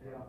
Yeah.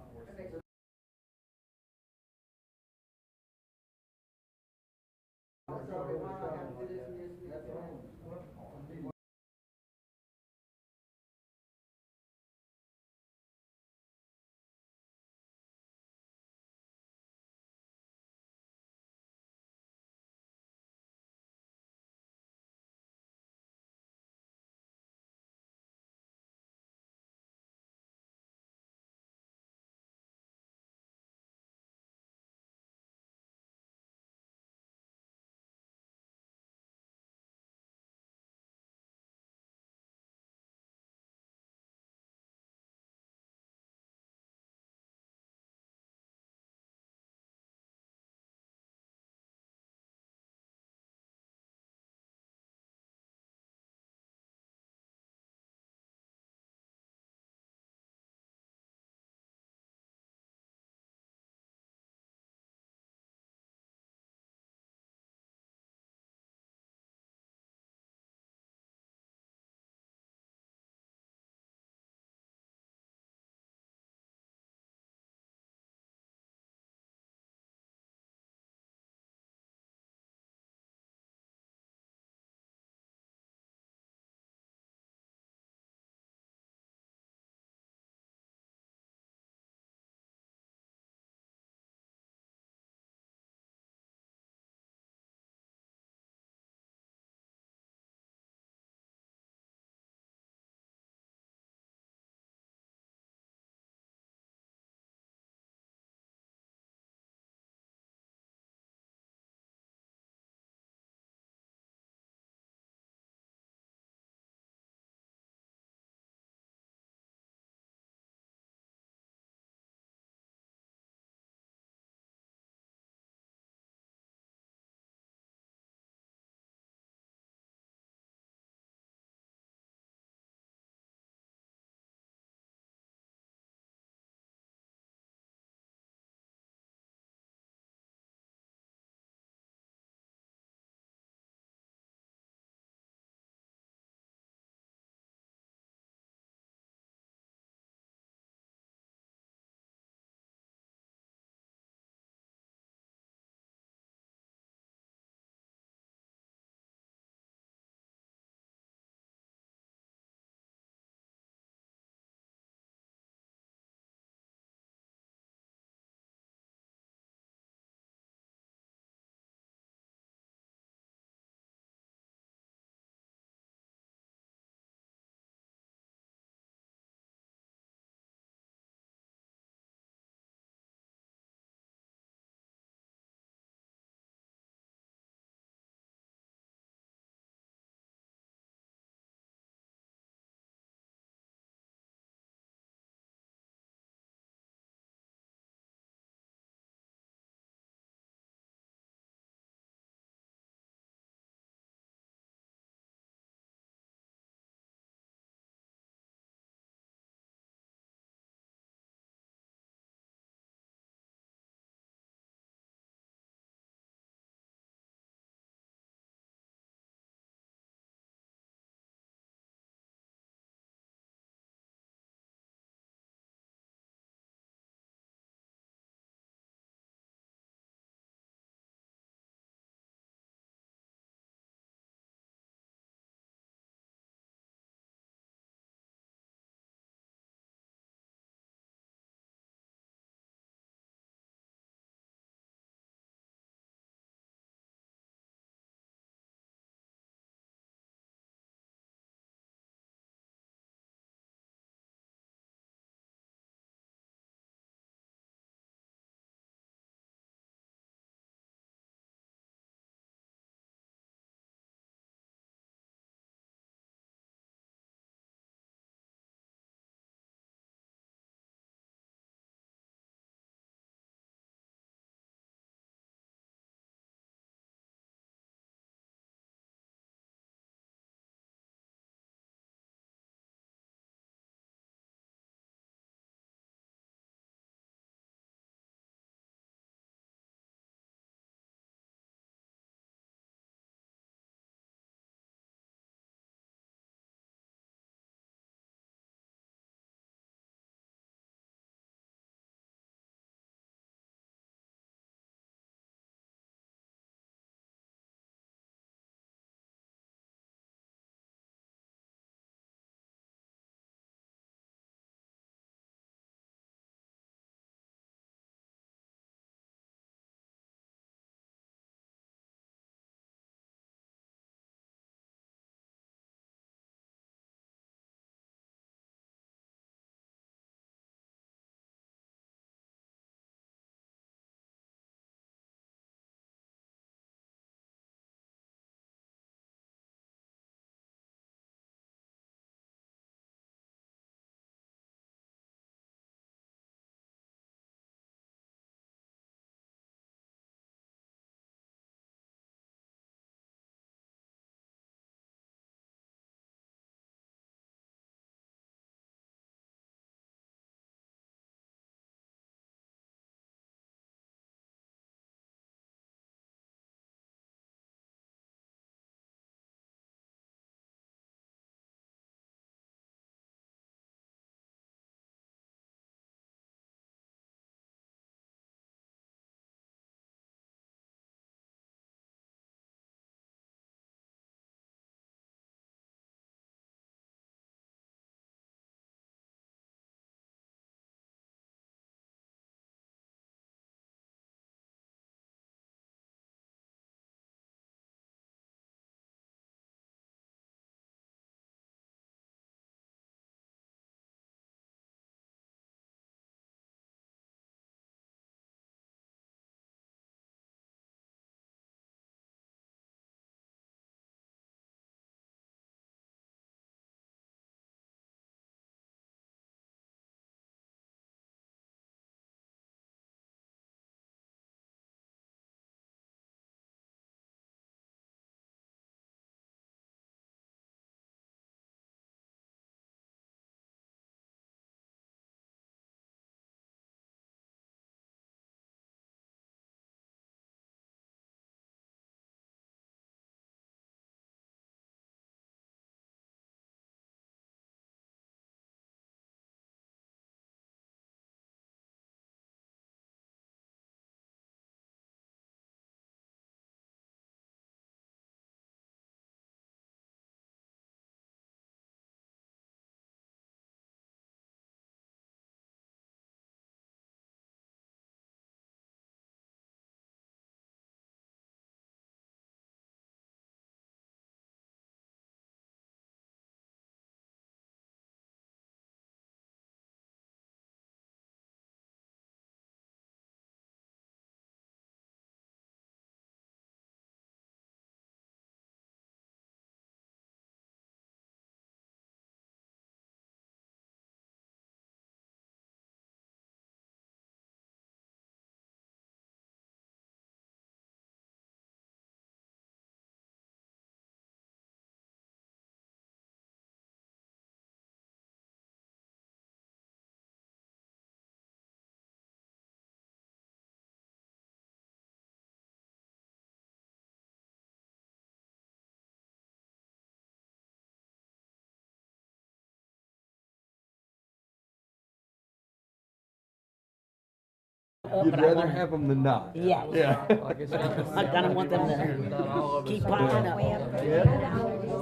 You'd rather have them than not. Yeah. Yeah. I kind of want them to keep piling up. Yeah.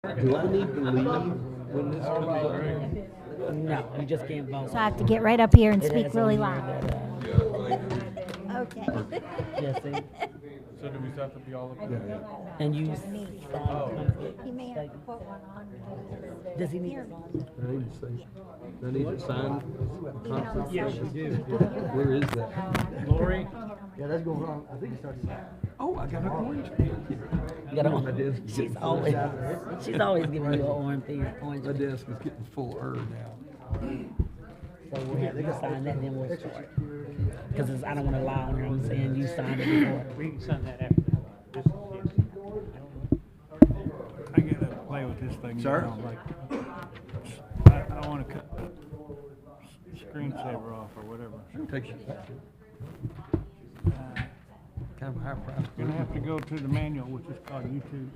Do I need to leave when this comes up? No, you just can't vote. So I have to get right up here and It speak has really on loud. here Okay. Yes, see? So do we have to be all up Yeah. And you He may have to put one on. does he need to sign? I need to sign the Constitution. Where is that? Lori? Yeah, that's going wrong. I think it starts. Oh, I got an orange pen here. You got My on. desk is She's getting full. always giving you an orange pen. My desk is getting fuller now. So we'll have to sign that, then we'll start. Because I don't want to lie on here. I'm saying you signed it before. We can sign that after. I gotta play with this thing. Sir? You know, like, I don't wanna cut the screensaver off or whatever. Takes you kind of high price. You're gonna have to go to the manual, which is called YouTube.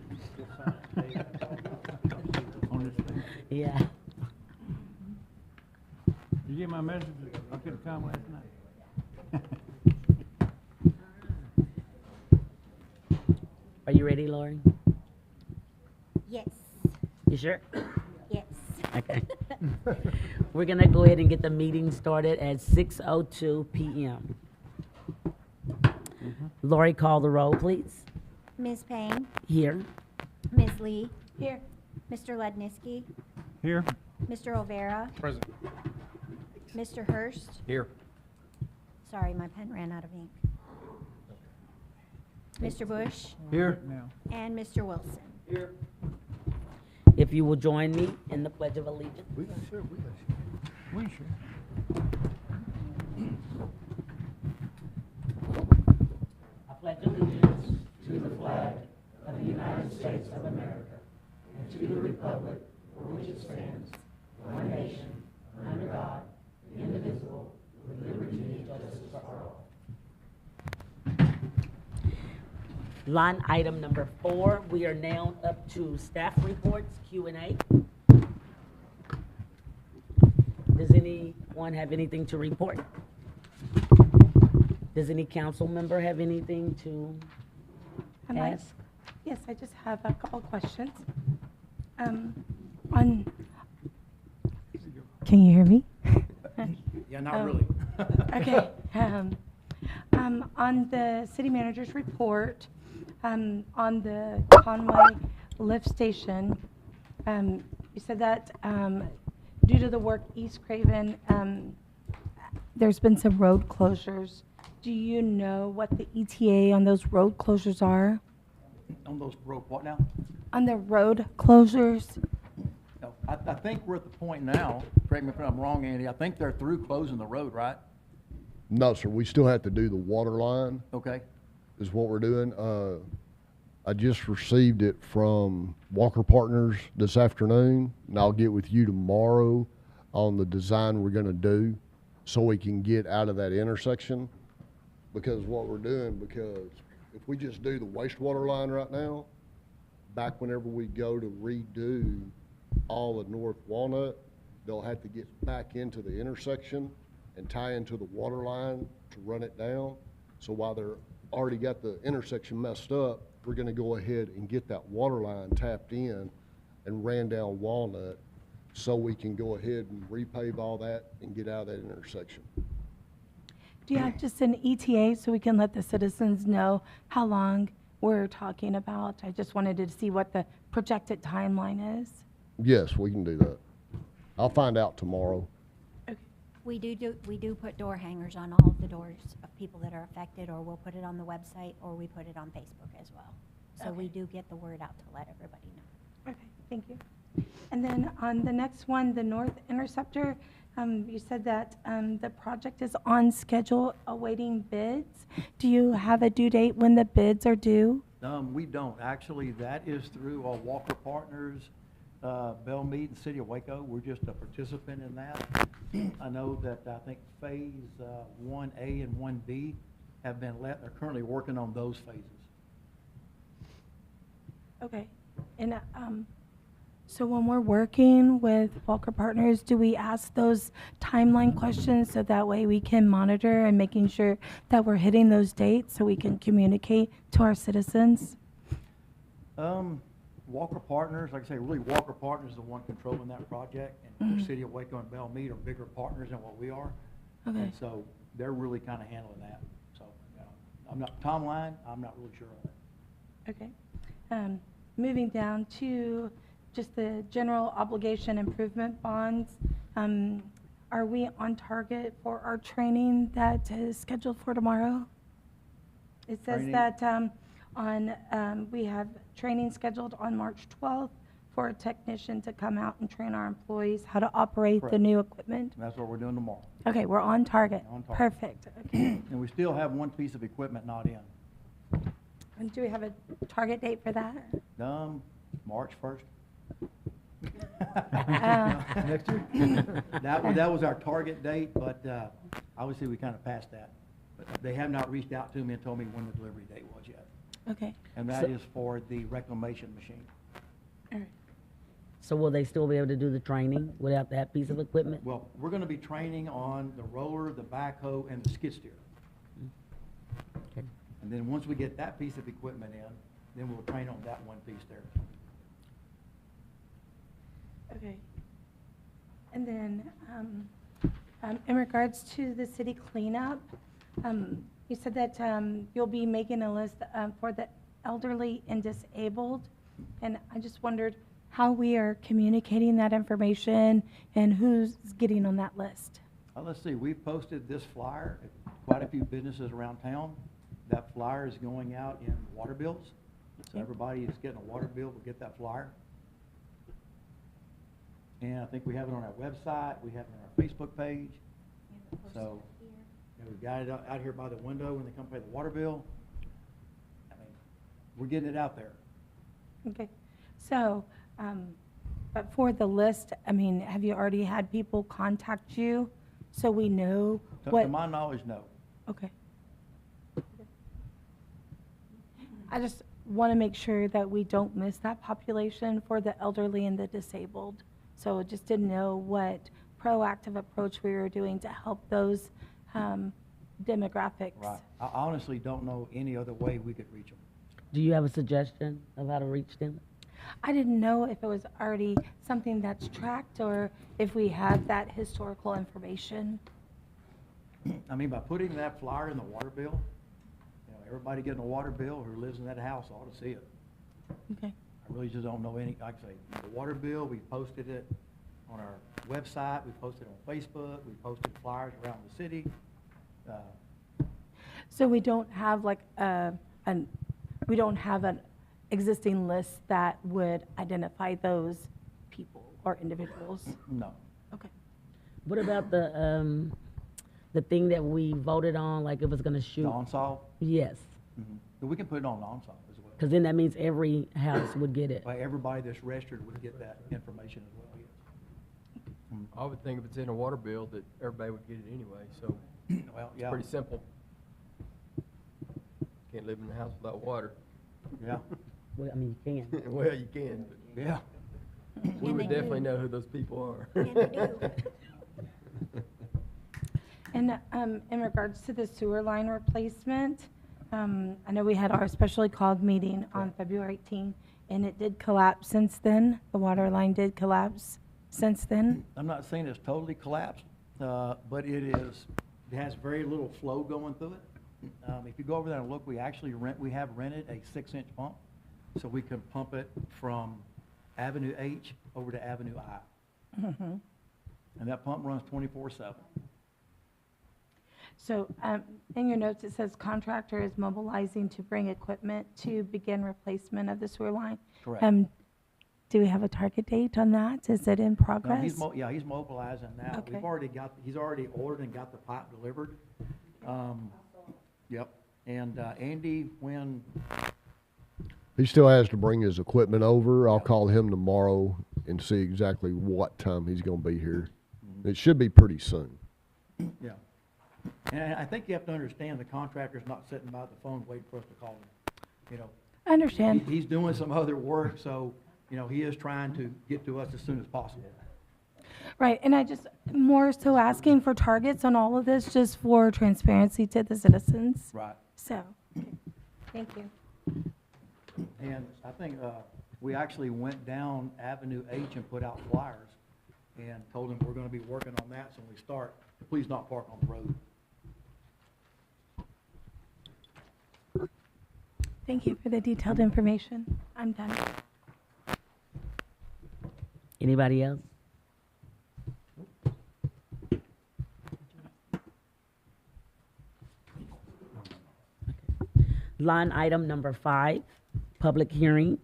On this thing. Yeah. You get my message? I could've come last night. Are you ready, Lori? Yes, You sure? yes. Okay. We're gonna go ahead and get the meeting started at 6:02 p.m. Lori, call the roll, please. Ms. Payne, Here. Ms. Lee. Here. Mr. Ledniski, Here? Mr. Olvera, Present. Mr. Hurst. Here. Sorry, my pen ran out of ink. Mr. Bush Here. Now. and Mr. Wilson. If you will join me in the Pledge of Allegiance. We should. I pledge allegiance to the flag of the United States of America and to the republic for which it stands, one nation, under God, indivisible, with liberty and justice for all. Line item number 4, we are now up to staff reports, Q&A. Does anyone have anything to report? Does any council member have anything to I might- ask? Yes, I just have a couple questions. Can you hear me? Yeah, not really. Okay. On the city manager's report, on the Conway lift station, you said that due to the work East Craven, there's been some road closures. Do you know what the ETA on those road closures are? On those broke what now? On the road closures? No, I think we're at the point now, correct me if I'm wrong, Andy, I think they're through closing the road, right? No, sir, we still have to do the water line, Okay, is what we're doing. I just received it from Walker Partners this afternoon, and I'll get with you tomorrow on the design we're gonna do so we can get out of that intersection. Because what we're doing, because if we just do the wastewater line right now, back whenever we go to redo all of North Walnut, they'll have to get back into the intersection and tie into the water line to run it down. So while they're already got the intersection messed up, we're gonna go ahead and get that water line tapped in and ran down Walnut so we can go ahead and repave all that and get out of that intersection. Do you have just an ETA so we can let the citizens know how long we're talking about? I just wanted to see what the projected timeline is. Yes, we can do that. I'll find out tomorrow. We do put door hangers on all of the doors of people that are affected, or we'll put it on the website, or we put it on Facebook as well. So we do get the word out to let everybody know. Okay, thank you. And then on the next one, the North Interceptor, you said that the project is on schedule awaiting bids. Do you have a due date when the bids are due? we don't, actually, that is through our Walker Partners, Bell Mead and City of Waco, we're just a participant in that. I know that, I think phase 1A and 1B have been they're currently working on those phases. Okay. And So when we're working with Walker Partners, do we ask those timeline questions so that way we can monitor and making sure that we're hitting those dates so we can communicate to our citizens? Walker Partners, like I say, really Walker Partners is the one controlling that project, and the City of Waco and Belle Meade are bigger partners than what we are. Okay. And so they're really kind of handling that. So, I'm not, timeline, I'm not really sure on it. Okay. Moving down to just the general obligation improvement bonds. Are we on target for our training that is scheduled for tomorrow? It says Training? that we have training scheduled on March 12th for a technician to come out and train our employees how to operate the Correct. new equipment. And that's what we're doing tomorrow. Okay, we're on target. On target. Perfect. Okay. And we still have one piece of equipment not in. And do we have a target date for that? March 1st. Next year? That was our target date, but obviously we kind of passed that. But they have not reached out to me and told me when the delivery date was yet. Okay. And that is for the reclamation machine. All right. So will they still be able to do the training without that piece of equipment? Well, we're going to be training on the roller, the backhoe, and the skid steer. Okay. And then once we get that piece of equipment in, then we'll train on that one piece there. Okay. And then, in regards to the city cleanup, you said that you'll be making a list for the elderly and disabled. And I just wondered how we are communicating that information and who's getting on that list. Let's see, we've posted this flyer at quite a few businesses around town. That flyer is going out in water bills. So Okay. everybody is getting a water bill will get that flyer. And I think we have it on our website, we have it on our Facebook page. So, and we've got it out here by the window when they come pay the water bill. I mean, we're getting it out there. Okay. So, but for the list, I mean, have you already had people contact you so we know To what? my knowledge, no. Okay. I just want to make sure that we don't miss that population for the elderly and the disabled. So just didn't know what proactive approach we were doing to help those demographics. Right. I honestly don't know any other way we could reach them. Do you have a suggestion of how to reach them? I didn't know if it was already something that's tracked or if we have that historical information. I mean, by putting that flyer in the water bill, everybody getting a water bill who lives in that house ought to see it. Okay. I really just don't know any, like I say, the water bill, we posted it on our website, we posted it on Facebook, we posted flyers around the city. So we don't have like we don't have an existing list that would identify those people or individuals? No. Okay. What about the thing that we voted on, like it was gonna shoot? Non-solve, Yes, we can put it on non-solve as well. because then that means every house would get it. Like everybody that's registered would get that information as well, yes. I would think if it's in a water bill that everybody would get it anyway, so Well, it's yeah, pretty simple. Can't live in a house without water. yeah, Well, I mean, you can. Well, you can, but yeah. we And would they definitely do. know who those people are. And they do. And in regards to the sewer line replacement, I know we had our specially called meeting on February 18th, and it did collapse since then. The water line did collapse since then. I'm not saying it's totally collapsed, but it has very little flow going through it. If you go over there and look, we have rented a 6-inch pump, so we can pump it from Avenue H over to Avenue I. Mhm. And that pump runs 24/7. So in your notes, it says contractor is mobilizing to bring equipment to begin replacement of the sewer line. Correct. Do we have a target date on that? Is it in No, progress? he's mobilizing now. Okay. He's already ordered and got the pipe delivered. Yep. And Andy, when, He still has to bring his equipment over. I'll call him tomorrow and see exactly what time he's gonna be here. It should be pretty soon. yeah. And I think you have to understand, the contractor's not sitting by the phone waiting for us to call him. I understand. He's doing some other work, so you know, he is trying to get to us as soon as possible. Right, and I just more so asking for targets on all of this, just for transparency to the citizens. Right. So, thank you. And I think we actually went down Avenue H and put out flyers and told them we're going to be working on that, so when we start, please not park on the road. Thank you for the detailed information. I'm done. Anybody else? Line item number 5, public hearing.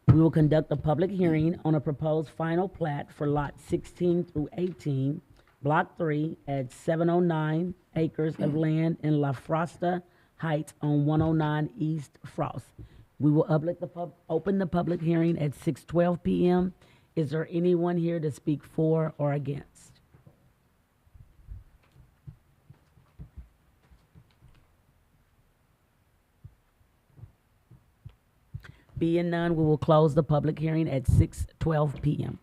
We will conduct a public hearing on a proposed final plat for lot 16 through 18, block 3 at 709 acres of land in La Frosta Heights on 109 East Frost. We will open the public hearing at 6:12 p.m. Is there anyone here to speak for or against? Being none, we will close the public hearing at 6:12 p.m.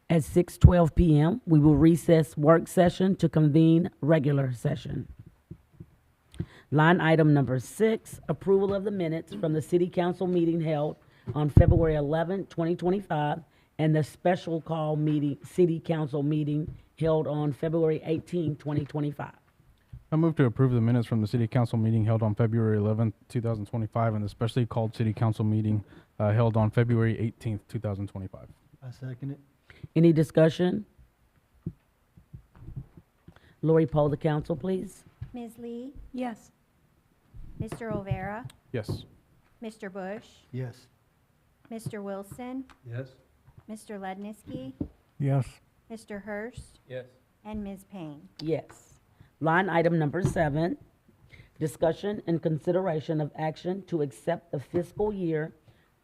At 6:12 p.m., we will recess work session to convene regular session. Line item number 6, approval of the minutes from the city council meeting held on February 11, 2025, and the special call meeting, city council meeting held on February 18, 2025. I move to approve the minutes from the city council meeting held on February 11th, 2025, and the specially called city council meeting held on February 18th, 2025. I second it. Any discussion? Lori, poll the council, please. Ms. Lee, Yes. Mr. Olvera, Yes. Mr. Bush, Yes. Mr. Wilson, Yes. Mr. Ledniski, Yes. Mr. Hurst, Yes. and Ms. Payne. Yes. Line item number 7, discussion and consideration of action to accept the fiscal year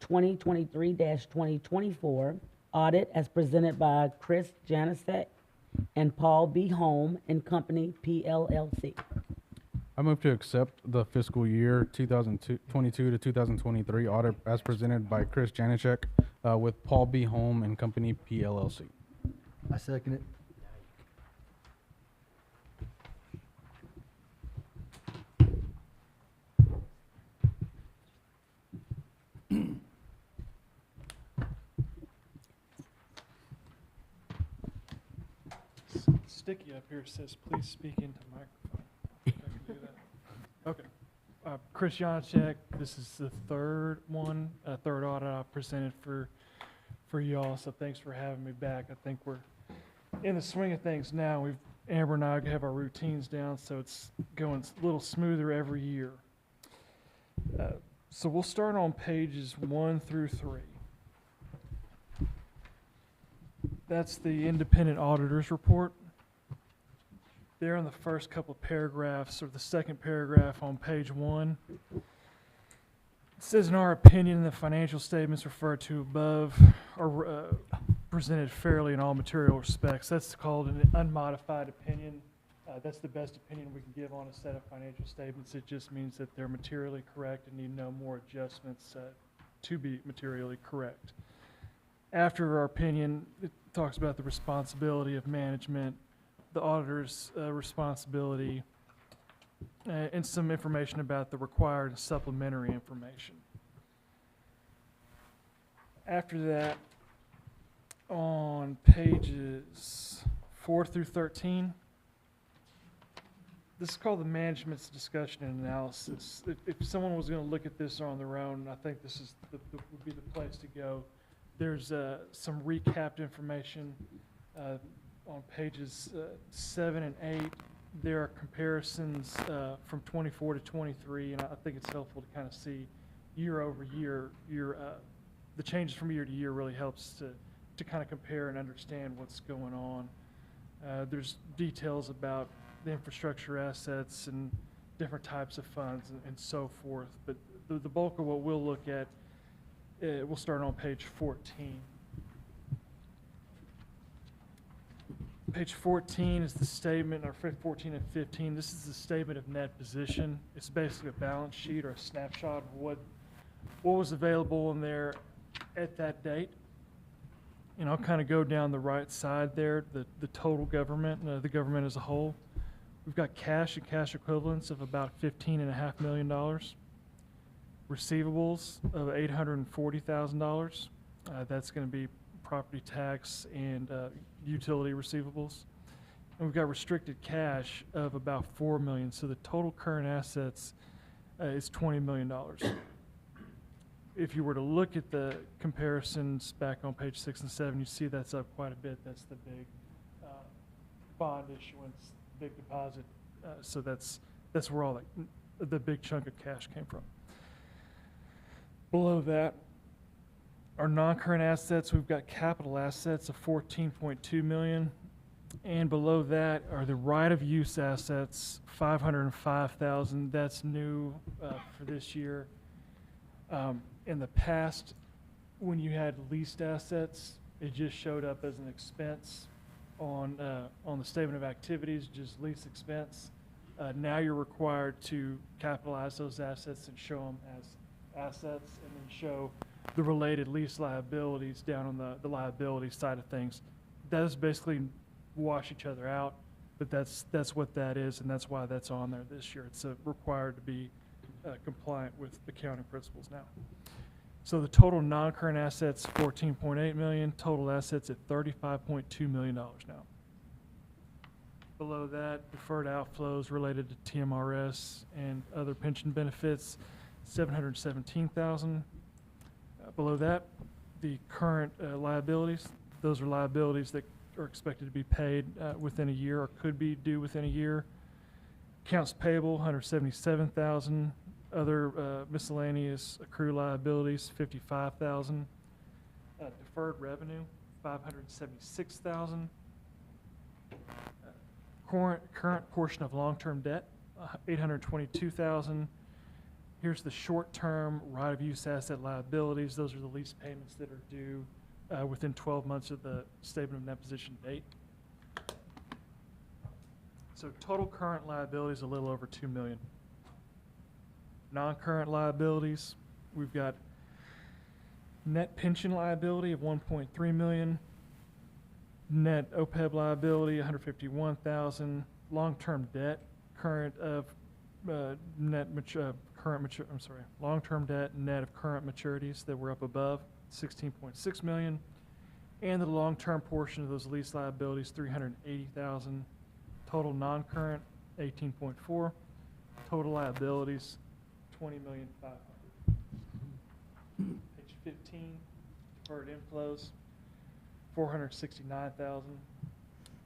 2023-2024 audit as presented by Chris Janasek and Paul B. Home and Company, PLLC. I move to accept the fiscal year 2022 to 2023 audit as presented by Chris Janacek with Paul B. Home and Company, PLLC. I second it. Sticky up here says, please speak into microphone. If I can do that. Okay. Chris Janacek, this is the third audit I've presented for y'all, so thanks for having me back. I think we're in the swing of things now. Amber and I have our routines down, so it's going a little smoother every year. So we'll start on pages 1 through 3. That's the independent auditor's report. There in the first couple of paragraphs, or the second paragraph on page 1, it says, in our opinion, the financial statements referred to above are presented fairly in all material respects. That's called an unmodified opinion. That's the best opinion we can give on a set of financial statements. It just means that they're materially correct and need no more adjustments to be materially correct. After our opinion, it talks about the responsibility of management, the auditor's responsibility, and some information about the required supplementary information. After that, on pages 4 through 13, this is called the management's discussion and analysis. If someone was going to look at this on their own, I think this is would be the place to go. There's some recapped information on pages 7 and 8. There are comparisons from 24 to 23, and I think it's helpful to kind of see year over year. The changes from year to year really helps to kind of compare and understand what's going on. There's details about the infrastructure assets and different types of funds and so forth. But the bulk of what we'll look at, we'll start on page 14. Page 14 is the statement, or 14 and 15. This is the statement of net position. It's basically a balance sheet or a snapshot of what was available in there at that date. And I'll kind of go down the right side there, the total government, the government as a whole. We've got cash and cash equivalents of about $15.5 million. Receivables of $840,000. That's going to be property tax and utility receivables. And we've got restricted cash of about $4 million. So the total current assets is $20 million. If you were to look at the comparisons back on page 6 and 7, you see that's up quite a bit. That's the big bond issuance, big deposit. So that's where all the big chunk of cash came from. Below that, our non-current assets, we've got capital assets of $14.2 million. And below that are the right-of-use assets, $505,000. That's new for this year. In the past, when you had leased assets, it just showed up as an expense on the statement of activities, just lease expense. Now you're required to capitalize those assets and show them as assets, and then show the related lease liabilities down on the liability side of things. That is basically wash each other out, but that's what that is, and that's why that's on there this year. It's required to be compliant with accounting principles now. So the total non-current assets, $14.8 million, total assets at $35.2 million now. Below that, deferred outflows related to TMRS and other pension benefits, $717,000. Below that, the current liabilities, those are liabilities that are expected to be paid within a year or could be due within a year. Accounts payable, $177,000. Other miscellaneous accrued liabilities, $55,000. Deferred revenue, $576,000. Current portion of long-term debt, $822,000. Here's the short-term right-of-use asset liabilities. Those are the lease payments that are due within 12 months of the statement of net position date. So total current liabilities a little over $2 million. Non-current liabilities, we've got net pension liability of $1.3 million, net OPEB liability $151,000, long-term debt current of long-term debt net of current maturities that were up above $16.6 million, and the long-term portion of those lease liabilities $380,000. Total non-current $18.4, total liabilities $20,500,000. Page 15, deferred inflows, $469,000.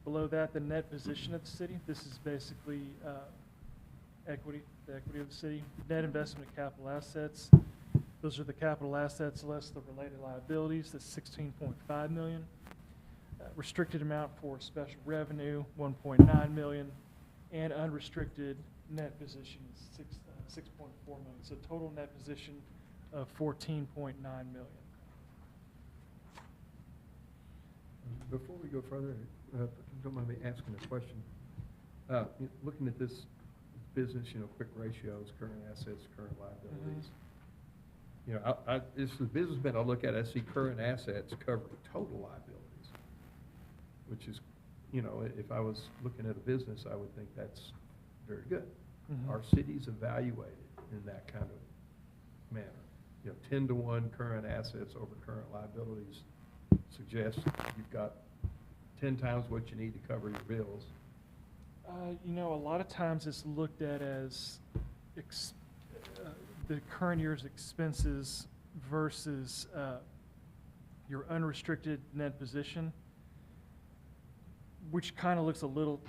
Below that, the net position of the city. This is basically equity, the equity of the city. Net investment of capital assets. Those are the capital assets less the related liabilities. That's $16.5 million. Restricted amount for special revenue, $1.9 million, and unrestricted net position is $6.4 million. So total net position of $14.9 million. Before we go further, don't mind me asking a question. Looking at this business, quick ratios, current assets, current liabilities. It's the business been I look at, I see current assets covering total liabilities, which is, if I was looking at a business, I would think that's very good. Our city's evaluated in that kind of manner. 10-to-1 current assets over current liabilities suggests you've got 10 times what you need to cover your bills. A lot of times it's looked at as the current year's expenses versus your unrestricted net position, which kind of looks a little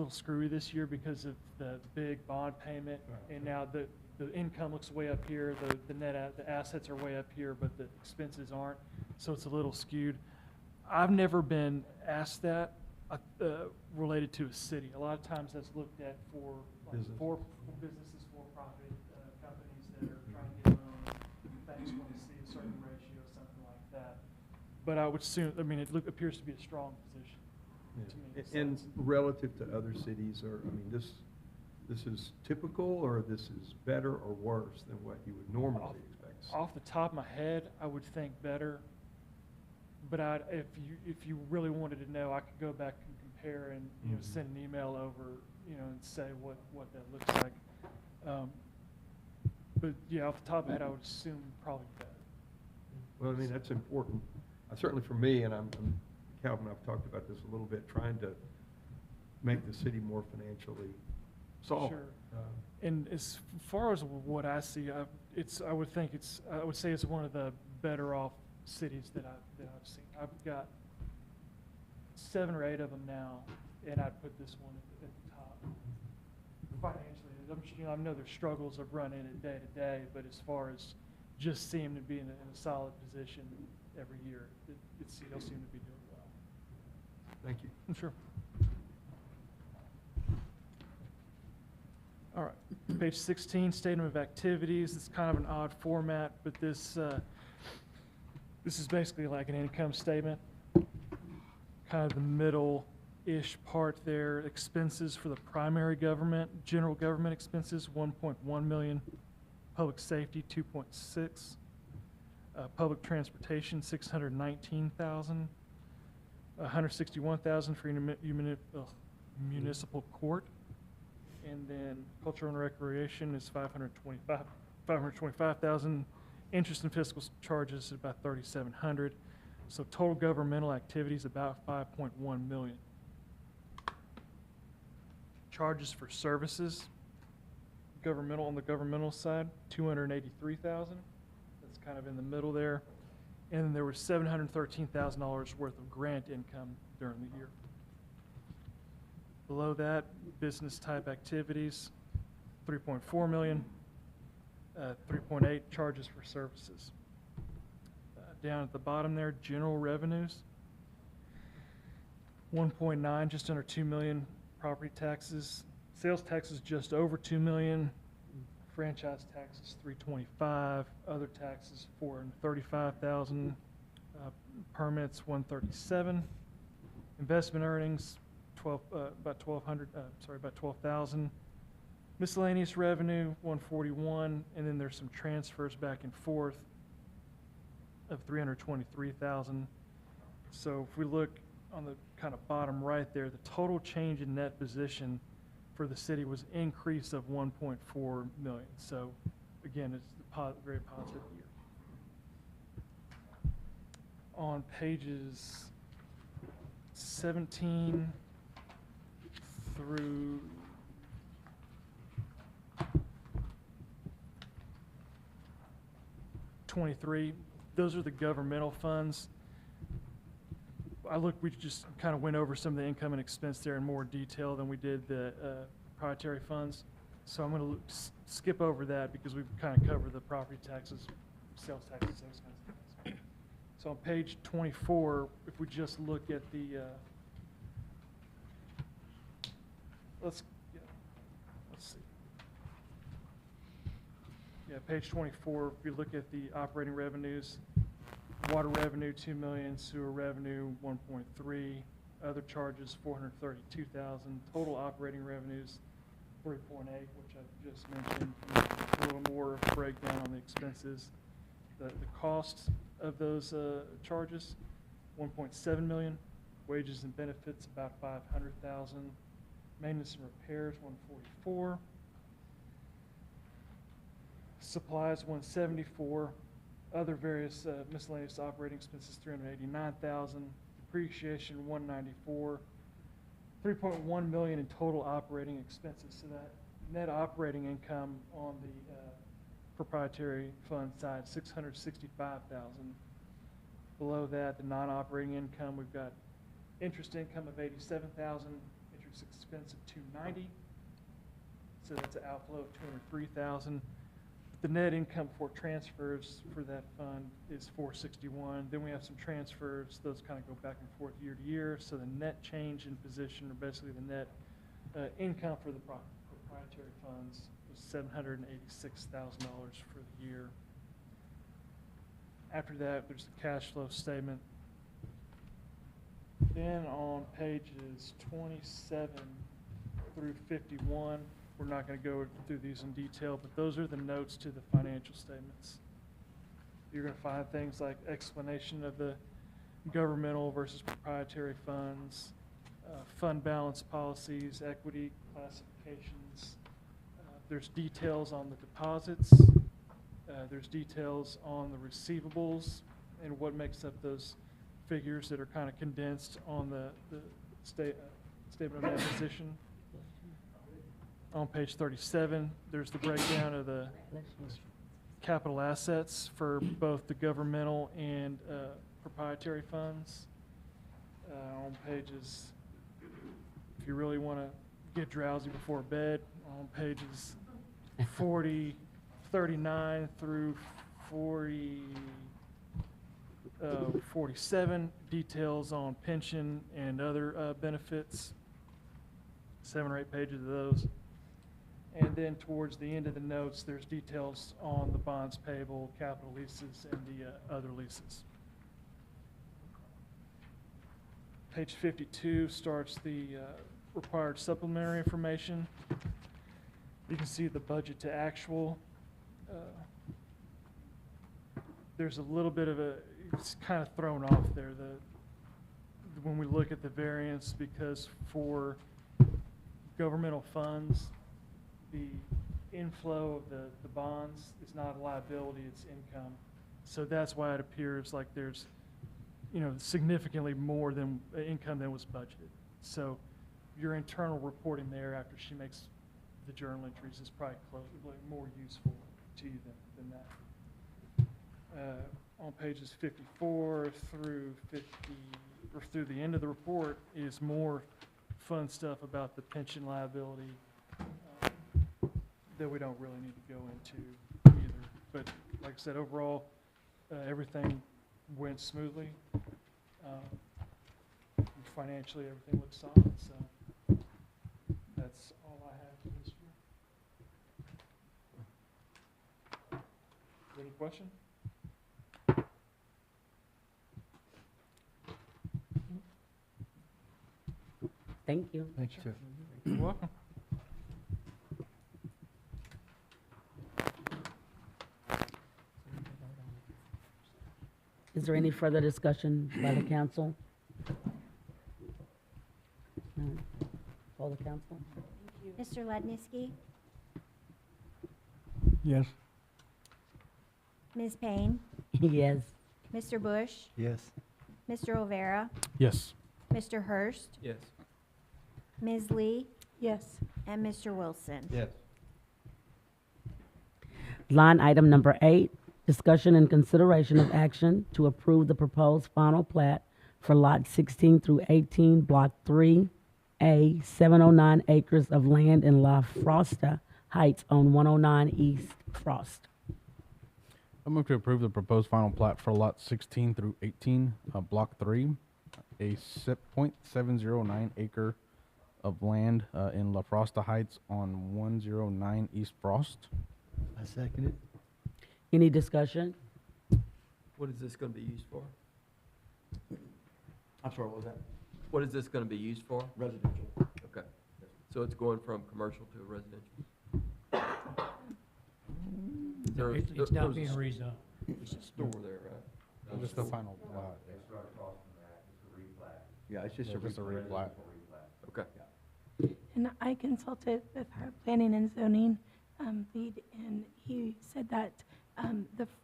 screwy this year because of the big bond payment, and now the income looks way up here, the assets are way up here, but the expenses aren't, so it's a little skewed. I've never been asked that related to a city. A lot of times that's looked at for businesses, for-profit companies that are trying to get loans. Banks want to see a certain ratio, something like that. But I would assume, it appears to be a strong position to me. And relative to other cities, this is typical, or this is better or worse than what you would normally expect? assets? Off the top of my head, I would think better. But if you really wanted to know, I could go back and compare and, you know, Mhm. send an email over, you know, and say what that looks like. But yeah, off the top of my head, I would assume probably better. Well, I mean, that's important. Certainly for me, and Calvin, I've talked about this a little bit, trying to make the city more financially solvent. Sure. And as far as what I see, I would say it's one of the better off cities that I've seen. I've got 7 or 8 of them now, and I'd put this one at the top. Financially, I know there's struggles of running it day to day, but as far as just seem to be in a solid position every year, they'll seem to be doing well. Thank you. Sure. All right, page 16, statement of activities. It's kind of an odd format, but this is basically like an income statement. Kind of the middle-ish part there. Expenses for the primary government, general government expenses, 1.1 million. Public safety, 2.6. Public transportation, 619,000. 161,000 for municipal court. And then cultural and recreation is 525,000. Interest and fiscal charges is about 3,700. So total governmental activities about 5.1 million. Charges for services, on the governmental side, 283,000. That's kind of in the middle there. And then there was $713,000 worth of grant income during the year. Below that, business type activities, 3.4 million, 3.8 charges for services. Down at the bottom there, general revenues, 1.9, just under 2 million. Property taxes, sales taxes just over 2 million. Franchise taxes, 325. Other taxes, 435,000. Permits, 137. Investment earnings, about 12,000. Miscellaneous revenue, 141, and then there's some transfers back and forth of 323,000. So if we look on the kind of bottom right there, the total change in net position for the city was increase of 1.4 million. So again, it's a very positive year. On pages 17 through 23, those are the governmental funds. We just kind of went over some of the income and expense there in more detail than we did the proprietary funds. So I'm going to skip over that because we've kind of covered the property taxes, sales taxes, those kinds of things. So on page 24, if we just look at the, let's see. Yeah, page 24, if you look at the operating revenues, water revenue, 2 million, sewer revenue, 1.3, other charges, 432,000, total operating revenues, 3.8, which I just mentioned, a little more breakdown on the expenses. The costs of those charges, 1.7 million, wages and benefits, about 500,000, maintenance and repairs, 144, supplies, 174, other various miscellaneous operating expenses, 389,000, depreciation, 194, 3.1 million in total operating expenses. So that net operating income on the proprietary fund side, 665,000. Below that, the non-operating income, we've got interest income of 87,000, interest expense of 290. So that's an outflow of 203,000. The net income for transfers for that fund is 461. Then we have some transfers. Those kind of go back and forth year to year. So the net change in position, or basically the net income for the proprietary funds, was $786,000 for the year. After that, there's the cash flow statement. Then on pages 27 through 51, we're not going to go through these in detail, but those are the notes to the financial statements. You're going to find things like explanation of the governmental versus proprietary funds, fund balance policies, equity classifications. There's details on the deposits. There's details on the receivables and what makes up those figures that are kind of condensed on the statement of acquisition. On page 37, there's the breakdown of the capital assets for both the governmental and proprietary funds. On pages, if you really want to get drowsy before bed, on pages 39 through 47, details on pension and other benefits, 7 or 8 pages of those. And then towards the end of the notes, there's details on the bonds payable, capital leases, and the other leases. Page 52 starts the required supplementary information. You can see the budget to actual. There's a little bit of it's kind of thrown off there when we look at the variance, because for governmental funds, the inflow of the bonds is not a liability, it's income. So that's why it appears like there's, significantly more than income than was budgeted. So your internal reporting there after she makes the journal entries is probably more useful to you than that. On pages 54 through 50, or through the end of the report, is more fun stuff about the pension liability that we don't really need to go into either. But like I said, overall, everything went smoothly. Financially, everything looks solid, so that's all I have for this year. Any question? Thank you. Thank you, sir. You're welcome. Is there any further discussion by the council? No. For the council? Mr. Lednitzky, Yes. Ms. Payne, Yes. Mr. Bush, Yes. Mr. Olvera, Yes. Mr. Hurst, Yes. Ms. Lee, Yes. and Mr. Wilson. Yes. Line item number 8, discussion and consideration of action to approve the proposed final plat for lot 16 through 18, block 3A, 709 acres of land in La Frosta Heights on 109 East Frost. I move to approve the proposed final plat for lot 16 through 18, block 3, a .709 acre of land in La Frosta Heights on 109 East Frost. I second it. Any discussion? What is this going to be used for? I'm sorry, what was that? What is this going to be used for? Residential. Okay. So it's going from commercial to residential? It's not being rezoned. There's a store there, right? Just the final plat. Yeah, it's just Yeah, just a replat. Okay. And I consulted with our planning and zoning lead, and he said that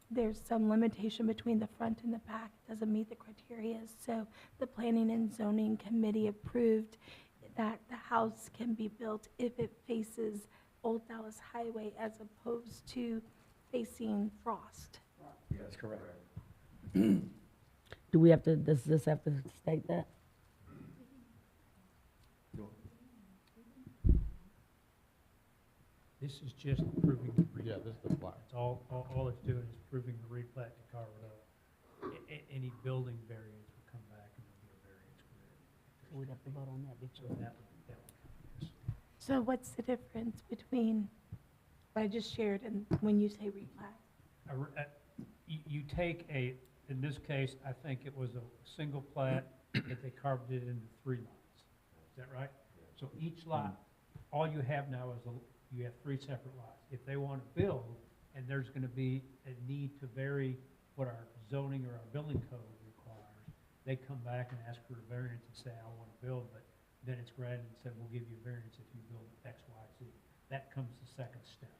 there's some limitation between the front and the back, doesn't meet the criteria. So the planning and zoning committee approved that the house can be built if it faces Old Dallas Highway as opposed to facing Frost. That's correct. Do we have to, does this have to state that? This is just approving the replat. Yeah, this is the plat. It's all it's doing is approving the replat to carve it up. Any building variance will come back and there'll be a variance for We'd have to vote on that it. So before. that would come, yes. So what's the difference between what I just shared and when you say replat? You take in this case, I think it was a single plat, but they carved it into 3 lots. Is that right? So each lot, all you have now is you have 3 separate lots. If they want to build, and there's going to be a need to vary what our zoning or our building code requires, they come back and ask for a variance and say, I want to build, but then it's granted and said, we'll give you a variance if you build X, Y, Z. That comes the second step.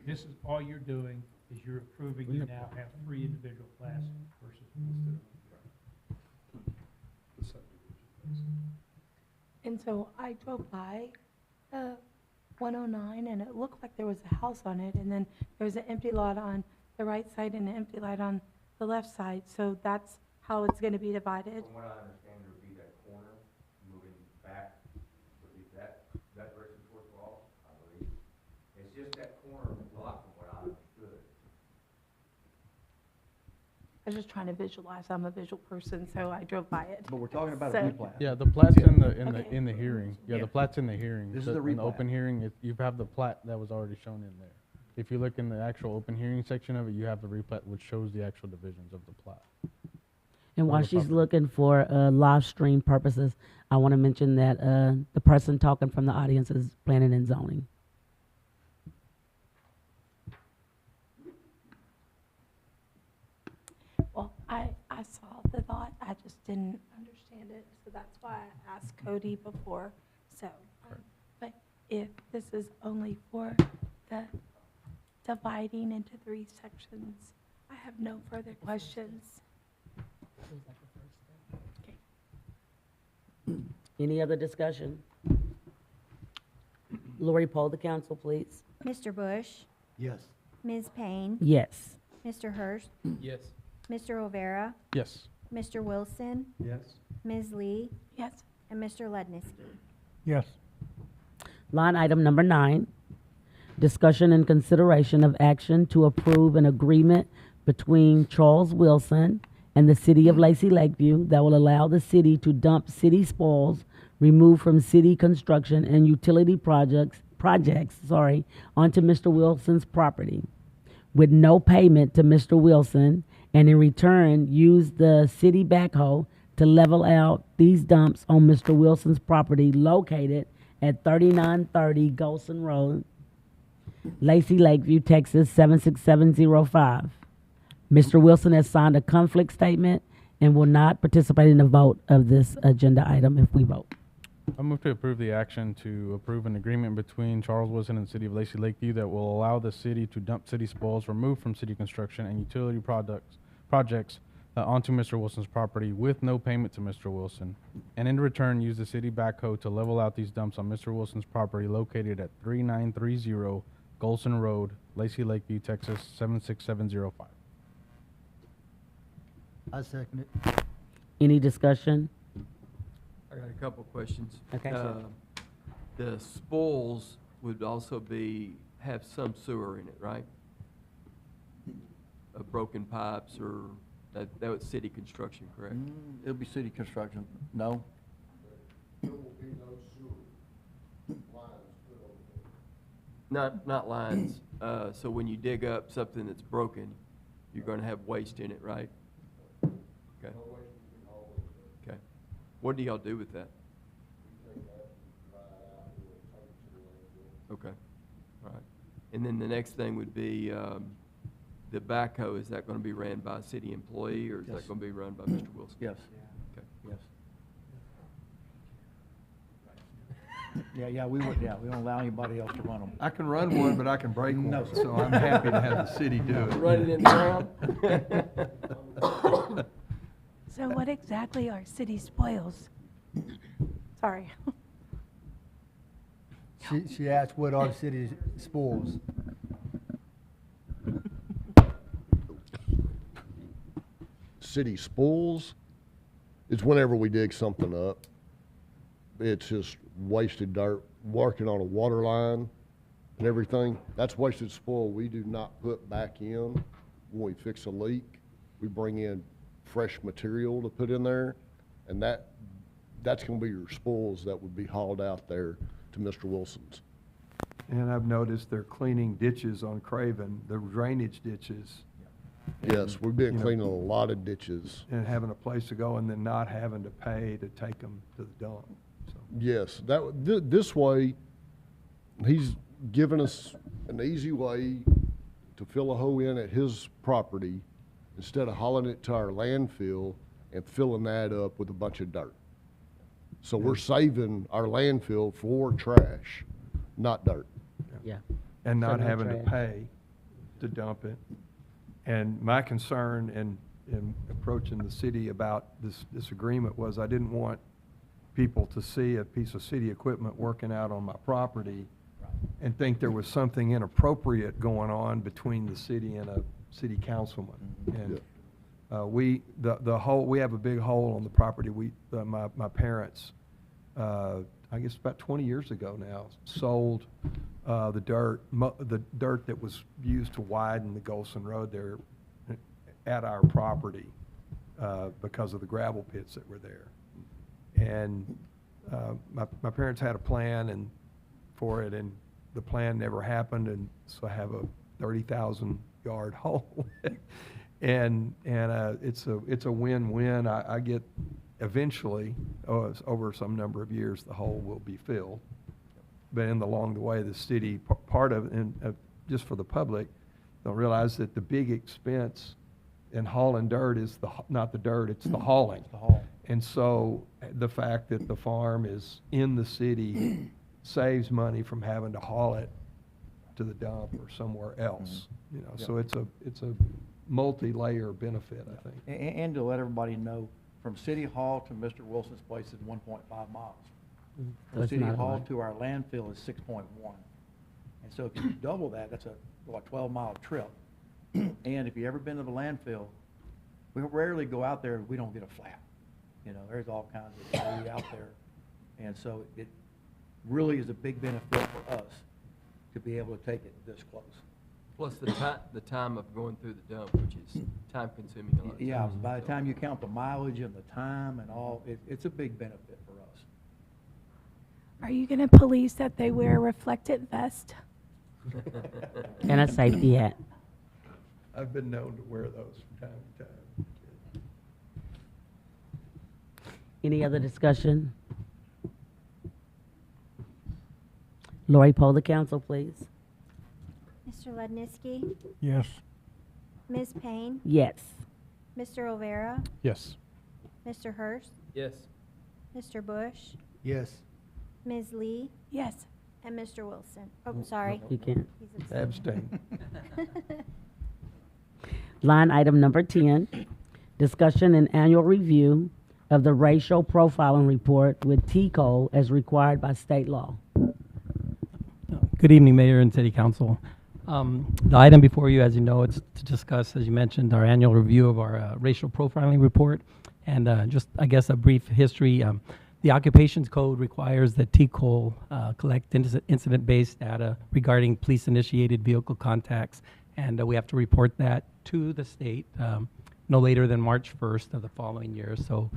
This is, all you're doing is you're approving you now have 3 individual plats versus instead of The subdivision. And so I drove by 109, and it looked like there was a house on it, and then there was an empty lot on the right side and an empty lot on the left side. So that's how it's going to be divided. From what I understand, there would be that corner moving back, would be that direction towards Ross, I believe. It's just that corner of the lot from what I understood. I was just trying to visualize. I'm a visual person, so I drove by it. But we're talking about a So- replat. Yeah, the plat's in the, Okay. in the hearing. Yeah, Yeah. the plat's in the hearing. This is So the in the replat. open hearing, you have the plat that was already shown in there. If you look in the actual open hearing section of it, you have the replat, which shows the actual divisions of the plat. And while Other she's property. looking for live stream purposes, I want to mention that the person talking from the audience is planning and zoning. Well, I saw the thought, I just didn't understand it, so that's why I asked Cody before. So, but if this is only for the dividing into 3 sections, I have no further questions. Any other discussion? Lori, poll the council, please. Mr. Bush, Yes. Ms. Payne, Yes. Mr. Hurst, Yes. Mr. Rivera, Yes. Mr. Wilson, Yes? Ms. Lee, Yes. and Mr. Ledniski. Yes. Line item number 9, discussion and consideration of action to approve an agreement between Charles Wilson and the city of Lacy Lakeview that will allow the city to dump city spoils removed from city construction and utility projects, onto Mr. Wilson's property with no payment to Mr. Wilson, and in return, use the city backhoe to level out these dumps on Mr. Wilson's property located at 3930 Golson Road, Lacy Lakeview, Texas 76705. Mr. Wilson has signed a conflict statement and will not participate in the vote of this agenda item if we vote. I move to approve the action to approve an agreement between Charles Wilson and the city of Lacy Lakeview that will allow the city to dump city spoils removed from city construction and utility projects onto Mr. Wilson's property with no payment to Mr. Wilson, and in return use the city backhoe to level out these dumps on Mr. Wilson's property located at 3930 Golson Road, Lacy Lakeview, Texas 76705. I second it. Any discussion? I got a couple questions. Okay, sir. The spoils would also have some sewer in it, right? Of broken pipes or, that was city construction, correct? It'll be city construction. No? Not lines. So when you dig up something that's broken, you're gonna have waste in it, right? Okay. Okay. What do y'all do with that? Okay, all right. And then the next thing would be, the backhoe, is that gonna be ran by a city employee, or is Yes. that gonna be run by Mr. Wilson? Yes. Okay. Yes. Yeah, we don't allow anybody else to run them. I can run one, but I can break No, one, sir. so I'm happy to have the city do it. Run it in the ground? So what exactly are city spoils? Sorry. She asked what are city spoils? City spoils is whenever we dig something up. It's just wasted dirt, working on a water line and everything. That's wasted spoil we do not put back in when we fix a leak. We bring in fresh material to put in there, and that's gonna be your spoils that would be hauled out there to Mr. Wilson's. And I've noticed they're cleaning ditches on Craven, the drainage ditches. Yes, we've been You know, cleaning a lot of ditches. And having a place to go and then not having to pay to take them to the dump, so. Yes, this way, he's given us an easy way to fill a hole in at his property instead of hauling it to our landfill and filling that up with a bunch of dirt. So we're saving our landfill for trash, not dirt. Yeah. And not So no having to trash. pay to dump it. And my concern in approaching the city about this agreement was I didn't want people to see a piece of city equipment working out on my property and think there was something inappropriate going on between the city and a city councilman. And we have a big hole on the property. My parents, I guess about 20 years ago now, sold the dirt that was used to widen the Golson Road there at our property because of the gravel pits that were there. And my parents had a plan for it, and the plan never happened, and so I have a 30,000-yard hole. and it's a win-win. I get eventually, over some number of years, the hole will be filled. But along the way, the city, part of, and just for the public, don't realize that the big expense in hauling dirt is not the dirt, it's the hauling. The haul. And so the fact that the farm is in the city saves money from having to haul it to the dump or somewhere else. You know, so it's a multi-layer benefit, I think. And to let everybody know, from City Hall to Mr. Wilson's place is 1.5 miles. So From it's City not a Hall lot. to our landfill is 6.1. And so if you double that, that's a 12-mile trip. And if you've ever been to the landfill, we rarely go out there and we don't get a flat. You know, there's all kinds of debris out there. And so it really is a big benefit for us to be able to take it this close. Plus the time of going through the dump, which is time consuming a lot. Yeah, by the time you count the mileage and the time and all, it's a big benefit for us. Are you going to police that they wear a reflective vest? And a safety hat. I've been known to wear those from time to time. Any other discussion? Lori, poll the council, please. Mr. Lednitzky, Yes. Ms. Payne, Yes. Mr. Olvera, Yes. Mr. Hurst, Yes. Mr. Bush, Yes. Ms. Lee, Yes. and Mr. Wilson. Oh, sorry. You can't. He's Abstain. Line item number 10, discussion and annual review of the racial profiling report with TCO as required by state law. Good evening, Mayor and City Council. The item before you, as you know, it's to discuss, as you mentioned, our annual review of our racial profiling report. And just, I guess, a brief history. The Occupations Code requires that TCOL collect incident-based data regarding police-initiated vehicle contacts. And we have to report that to the state no later than March 1st of the following year. So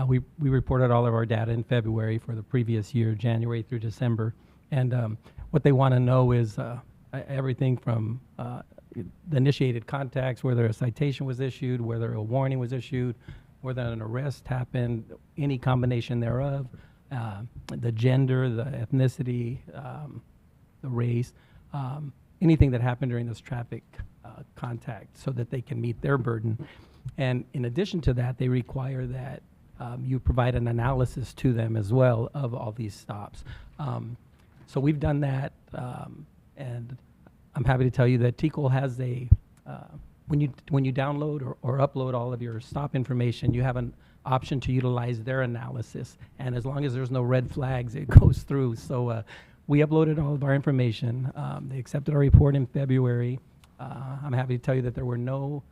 we reported all of our data in February for the previous year, January through December. And what they want to know is everything from the initiated contacts, whether a citation was issued, whether a warning was issued, whether an arrest happened, any combination thereof, the gender, the ethnicity, the race, anything that happened during this traffic contact so that they can meet their burden. And in addition to that, they require that you provide an analysis to them as well of all these stops. So we've done that, and I'm happy to tell you that TCOL has a, when you download or upload all of your stop information, you have an option to utilize their analysis. And as long as there's no red flags, it goes through. So we uploaded all of our information. They accepted our report in February. I'm happy to tell you that there were no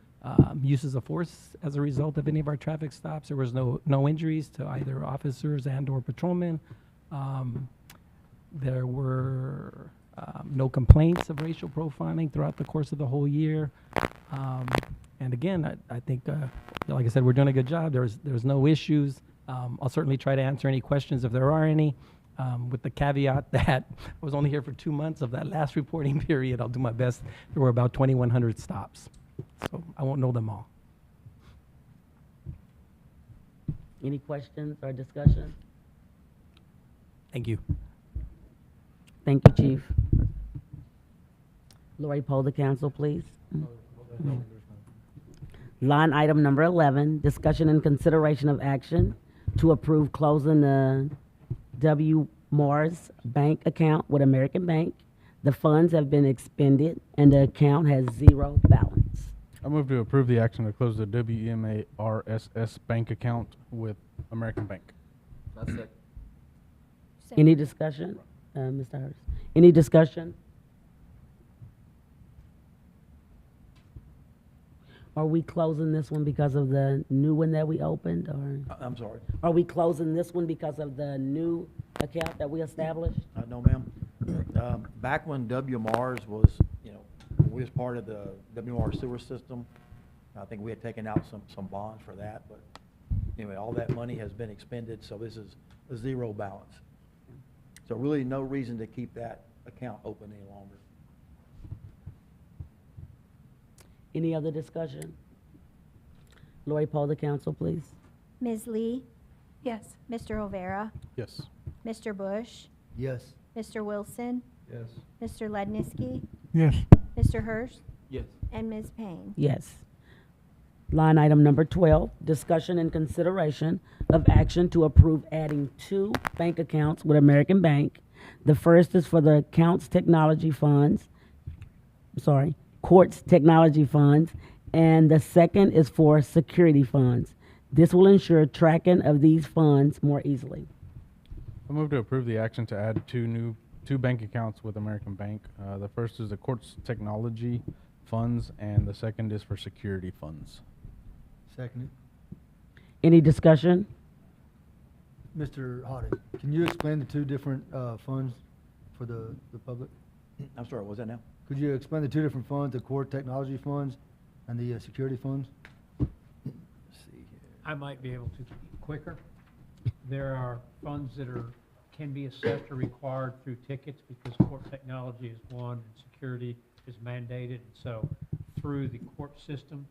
uses of force as a result of any of our traffic stops. There was no injuries to either officers and or patrolmen. There were no complaints of racial profiling throughout the course of the whole year. And again, I think, like I said, we're doing a good job. There's no issues. I'll certainly try to answer any questions if there are any, with the caveat that I was only here for 2 months of that last reporting period. I'll do my best. There were about 2,100 stops, so I won't know them all. Any questions or discussion? Thank you. Thank you, Chief. Lori, poll the council, please. Line item number 11, discussion and consideration of action to approve closing the W. Morris Bank account with American Bank. The funds have been expended and the account has zero balance. I move to approve the action to close the WMARSS bank account with American Bank. That's it. Any discussion? Mr. Hurst? Any discussion? Are we closing this one because of the new one that we opened, or I'm sorry. are we closing this one because of the new account that we established? No, ma'am. Back when WMRs was, we was part of the WMR sewer system, I think we had taken out some bonds for that, but anyway, all that money has been expended, so this is a zero balance. So really no reason to keep that account open any longer. Any other discussion? Lori, poll the council, please. Ms. Lee, Yes. Mr. O'Vera, Yes. Mr. Bush, Yes. Mr. Wilson, Yes. Mr. Ledniski, Yes. Mr. Hurst, Yes. and Ms. Payne. Yes. Line item number 12, discussion and consideration of action to approve adding 2 bank accounts with American Bank. The first is for the Courts Technology Funds, and the second is for security funds. This will ensure tracking of these funds more easily. I move to approve the action to add two bank accounts with American Bank. The first is the Courts Technology Funds, and the second is for security funds. Seconded. Any discussion? Mr. Hottie, can you explain the two different funds for the public? I'm sorry, what was that now? Could you explain the two different funds, the core technology funds and the security funds? Let's see here. I might be able to be quicker. There are funds that can be assessed or required through tickets because court technology is one and security is mandated. And so through the court system,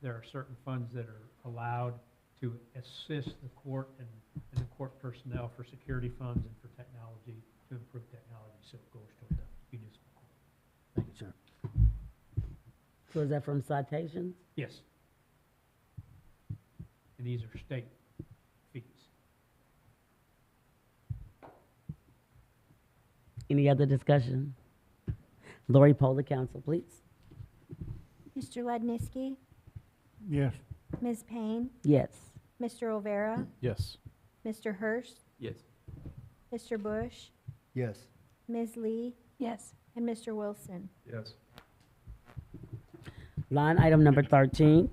there are certain funds that are allowed to assist the court and the court personnel for security funds and for technology, to improve technology, so it goes toward the municipal court. Thank you, sir. So is that from citations? Yes. And these are state fees. Any other discussion? Lori, poll the council, please. Mr. Ledniski, Yes. Ms. Payne, Yes. Mr. O'Vera, Yes. Mr. Hurst, Yes. Mr. Bush, Yes. Ms. Lee, Yes. and Mr. Wilson. Yes. Line item number 13,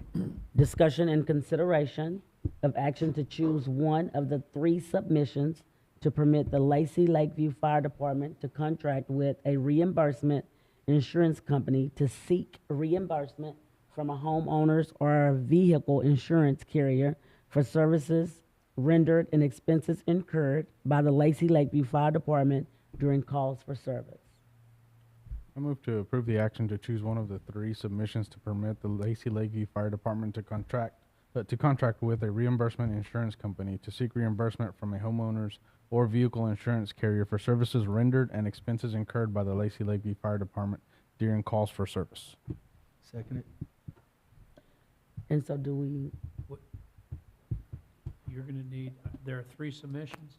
discussion and consideration of action to choose one of the 3 submissions to permit the Lacy Lakeview Fire Department to contract with a reimbursement insurance company to seek reimbursement from a homeowner's or vehicle insurance carrier for services rendered and expenses incurred by the Lacy Lakeview Fire Department during calls for service. I move to approve the action to choose one of the 3 submissions to permit the Lacy Lakeview Fire Department to contract with a reimbursement insurance company to seek reimbursement from a homeowner's or vehicle insurance carrier for services rendered and expenses incurred by the Lacy Lakeview Fire Department during calls for service. Seconded. And so do we, You're gonna need, there are 3 submissions.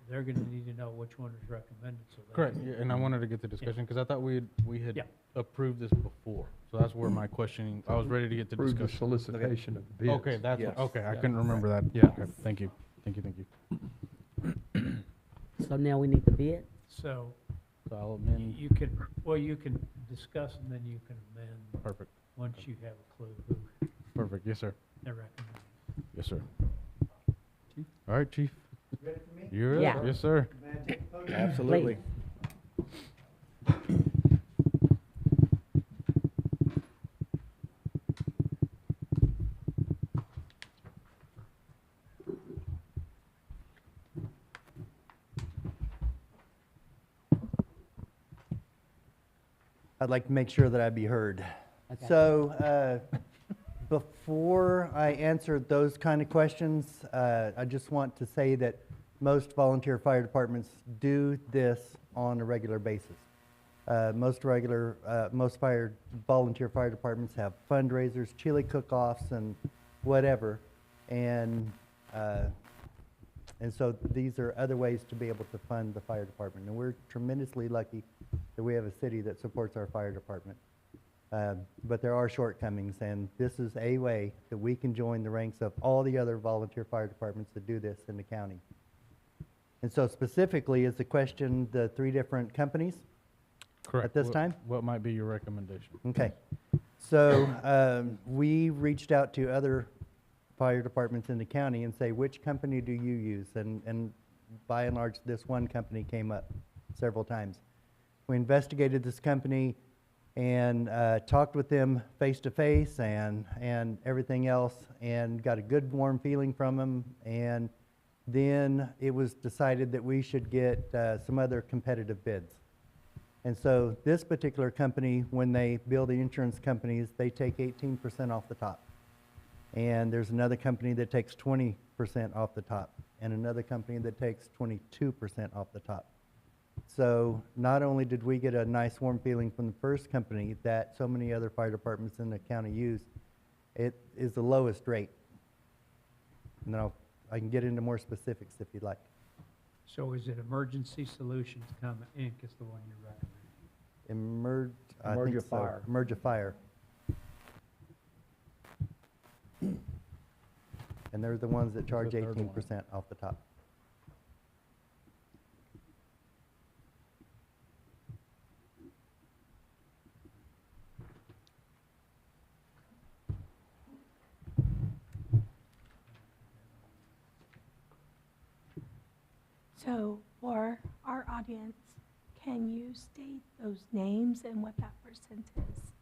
They're gonna need to know which one is recommended, so. Correct, yeah, and I wanted to get the discussion, because I thought we had Yeah. approved this before. So that's where my questioning, I was ready to get to Approve the discussion. solicitation of bids. Okay, that's, Yes. okay, I Yeah. couldn't remember that. Yeah. Okay, thank you. so now we need the bid? So So I'll amend, you can discuss and then you can amend perfect, once you have a clue who perfect, yes, sir, they're recommending. yes, sir. All right, chief. Ready for me? You're up, Yeah. yes, sir. Absolutely. I'd like to make sure that I be heard. Okay. So, before I answer those kind of questions, I just want to say that most volunteer fire departments do this on a regular basis. Most volunteer fire departments have fundraisers, chili cook-offs, and whatever. And so these are other ways to be able to fund the fire department. And we're tremendously lucky that we have a city that supports our fire department. But there are shortcomings, and this is a way that we can join the ranks of all the other volunteer fire departments that do this in the county. And so specifically, is the question the 3 different companies? Correct. At this What- time? What might be your recommendation? Okay. So we reached out to other fire departments in the county and say, which company do you use? And by and large, this one company came up several times. We investigated this company and talked with them face to face and everything else, and got a good warm feeling from them. And then it was decided that we should get some other competitive bids. And so this particular company, when they bill the insurance companies, they take 18% off the top. And there's another company that takes 20% off the top, and another company that takes 22% off the top. So not only did we get a nice warm feeling from the first company that so many other fire departments in the county use, it is the lowest rate. Now, I can get into more specifics if you'd like. So is it Emergency Solutions, Inc. is the one you're recommending? I think so. Fire. Emergifire. And they're the ones that charge The third one. 18% off the top. So for our audience, can you state those names and what that percent is?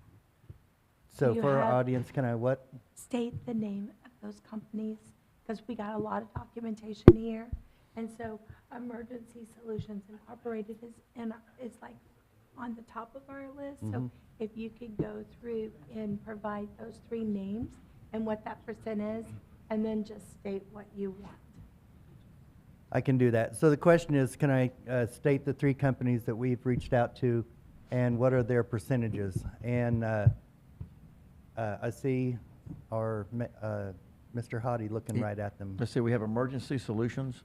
So you for our have- audience, can I what? State the name of those companies, because we got a lot of documentation here. And so Emergency Solutions Incorporated is like on the top of our list. So Mhm. if you could go through and provide those 3 names and what that percent is, and then just state what you want. I can do that. So the question is, can I state the 3 companies that we've reached out to, and what are their percentages? And I see our Mr. Hottie looking right at them. Let's see, we have Emergency Solutions,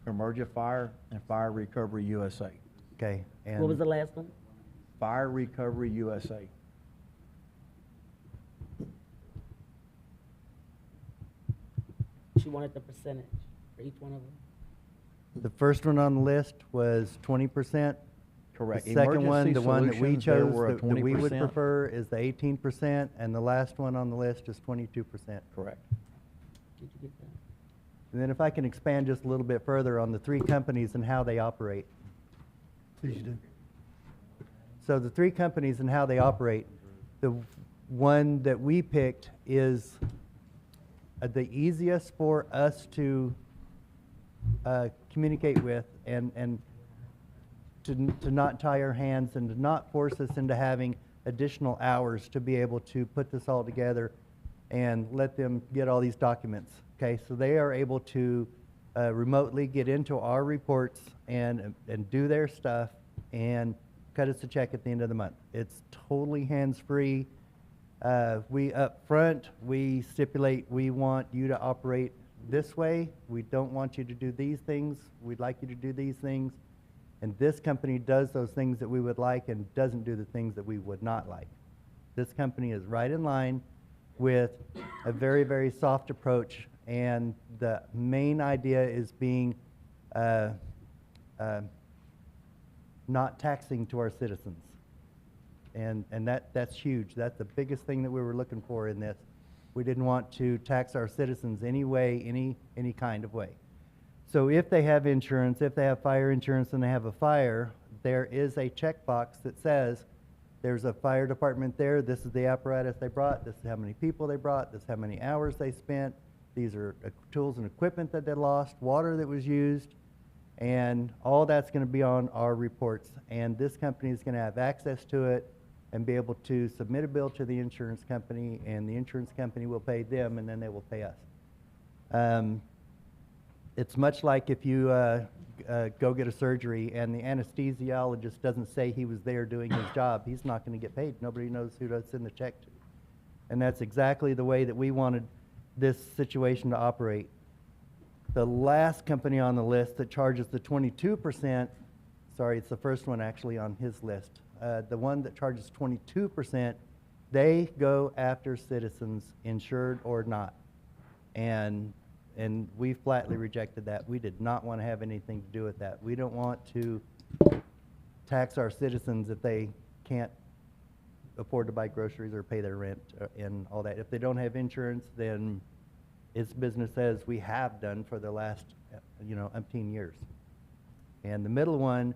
Emergifire, and Fire Recovery USA. Okay. And What was the last one? Fire Recovery USA. She wanted the percentage for each one of them. the first one on the list was 20%. Correct. The second one, Emergency the one that we Solutions, they chose, were at that we would 20%. prefer, is the 18%, and the last one on the list is 22%. Correct. Did you get that? And then if I can expand just a little bit further on the 3 companies and how they operate. Please do. So the 3 companies and how they operate, the one that we picked is the easiest for us to communicate with and to not tie our hands and to not force us into having additional hours to be able to put this all together and let them get all these documents. Okay, so they are able to remotely get into our reports and do their stuff and cut us a check at the end of the month. It's totally hands-free. We up front, we stipulate we want you to operate this way. We don't want you to do these things. We'd like you to do these things. And this company does those things that we would like and doesn't do the things that we would not like. This company is right in line with a very, very soft approach, and the main idea is being not taxing to our citizens. And that's huge. That's the biggest thing that we were looking for in this. We didn't want to tax our citizens any way, any kind of way. So if they have insurance, if they have fire insurance and they have a fire, there is a checkbox that says there's a fire department there, this is the apparatus they brought, this is how many people they brought, this is how many hours they spent, these are tools and equipment that they lost, water that was used, and all that's going to be on our reports. And this company is going to have access to it and be able to submit a bill to the insurance company, and the insurance company will pay them, and then they will pay us. It's much like if you go get a surgery and the anesthesiologist doesn't say he was there doing his job, he's not going to get paid. Nobody knows who to send the check to. And that's exactly the way that we wanted this situation to operate. The last company on the list that charges the 22%, sorry, it's the first one actually on his list. The one that charges 22%, they go after citizens, insured or not. And we flatly rejected that. We did not want to have anything to do with that. We don't want to tax our citizens if they can't afford to buy groceries or pay their rent and all that. If they don't have insurance, then it's business as we have done for the last, umpteen years. And the middle one,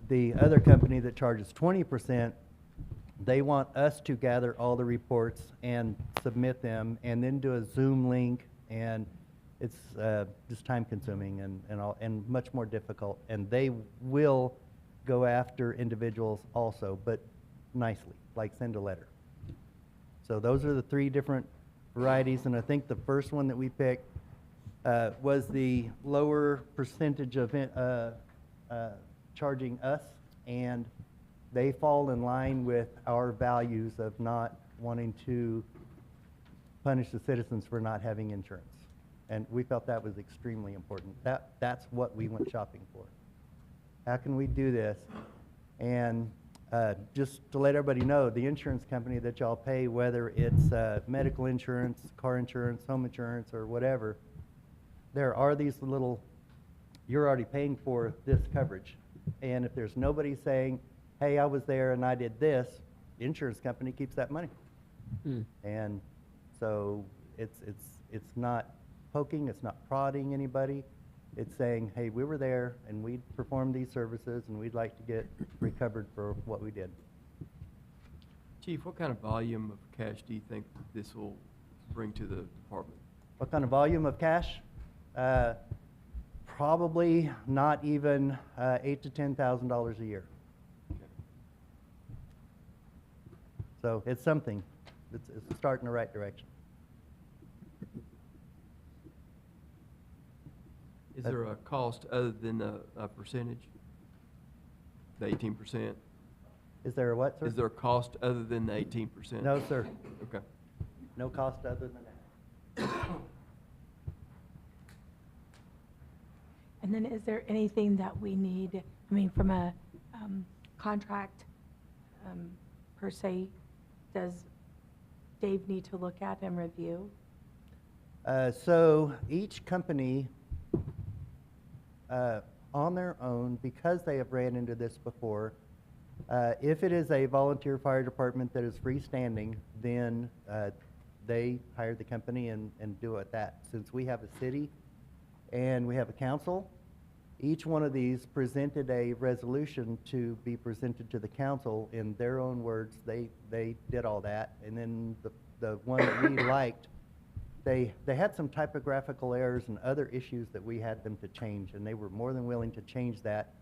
the other company that charges 20%, they want us to gather all the reports and submit them and then do a Zoom link, and it's just time consuming and much more difficult. And they will go after individuals also, but nicely, like send a letter. So those are the three different varieties, and I think the first one that we picked was the lower percentage of charging us, and they fall in line with our values of not wanting to punish the citizens for not having insurance. And we felt that was extremely important. That's what we went shopping for. How can we do this? And just to let everybody know, the insurance company that y'all pay, whether it's medical insurance, car insurance, home insurance, or whatever, there are these little, you're already paying for this coverage. And if there's nobody saying, hey, I was there and I did this, the insurance company keeps that money. And so it's not poking, it's not prodding anybody. It's saying, hey, we were there and we performed these services and we'd like to get recovered for what we did. Chief, what kind of volume of cash do you think this will bring to the department? What kind of volume of cash? Probably not even $8,000 to $10,000 a year. So it's something. It's a start in the right direction. Is there a cost other than a percentage? The 18%? Is there a what, sir? Is there a cost other than the 18%? No, sir. Okay. No cost other than that. And then is there anything that we need, from a contract per se, does Dave need to look at and review? So each company on their own, because they have ran into this before, if it is a volunteer fire department that is freestanding, then they hire the company and do it that. Since we have a city and we have a council, each one of these presented a resolution to be presented to the council in their own words. They did all that, and then the one that we liked, they had some typographical errors and other issues that we had them to change, and they were more than willing to change that.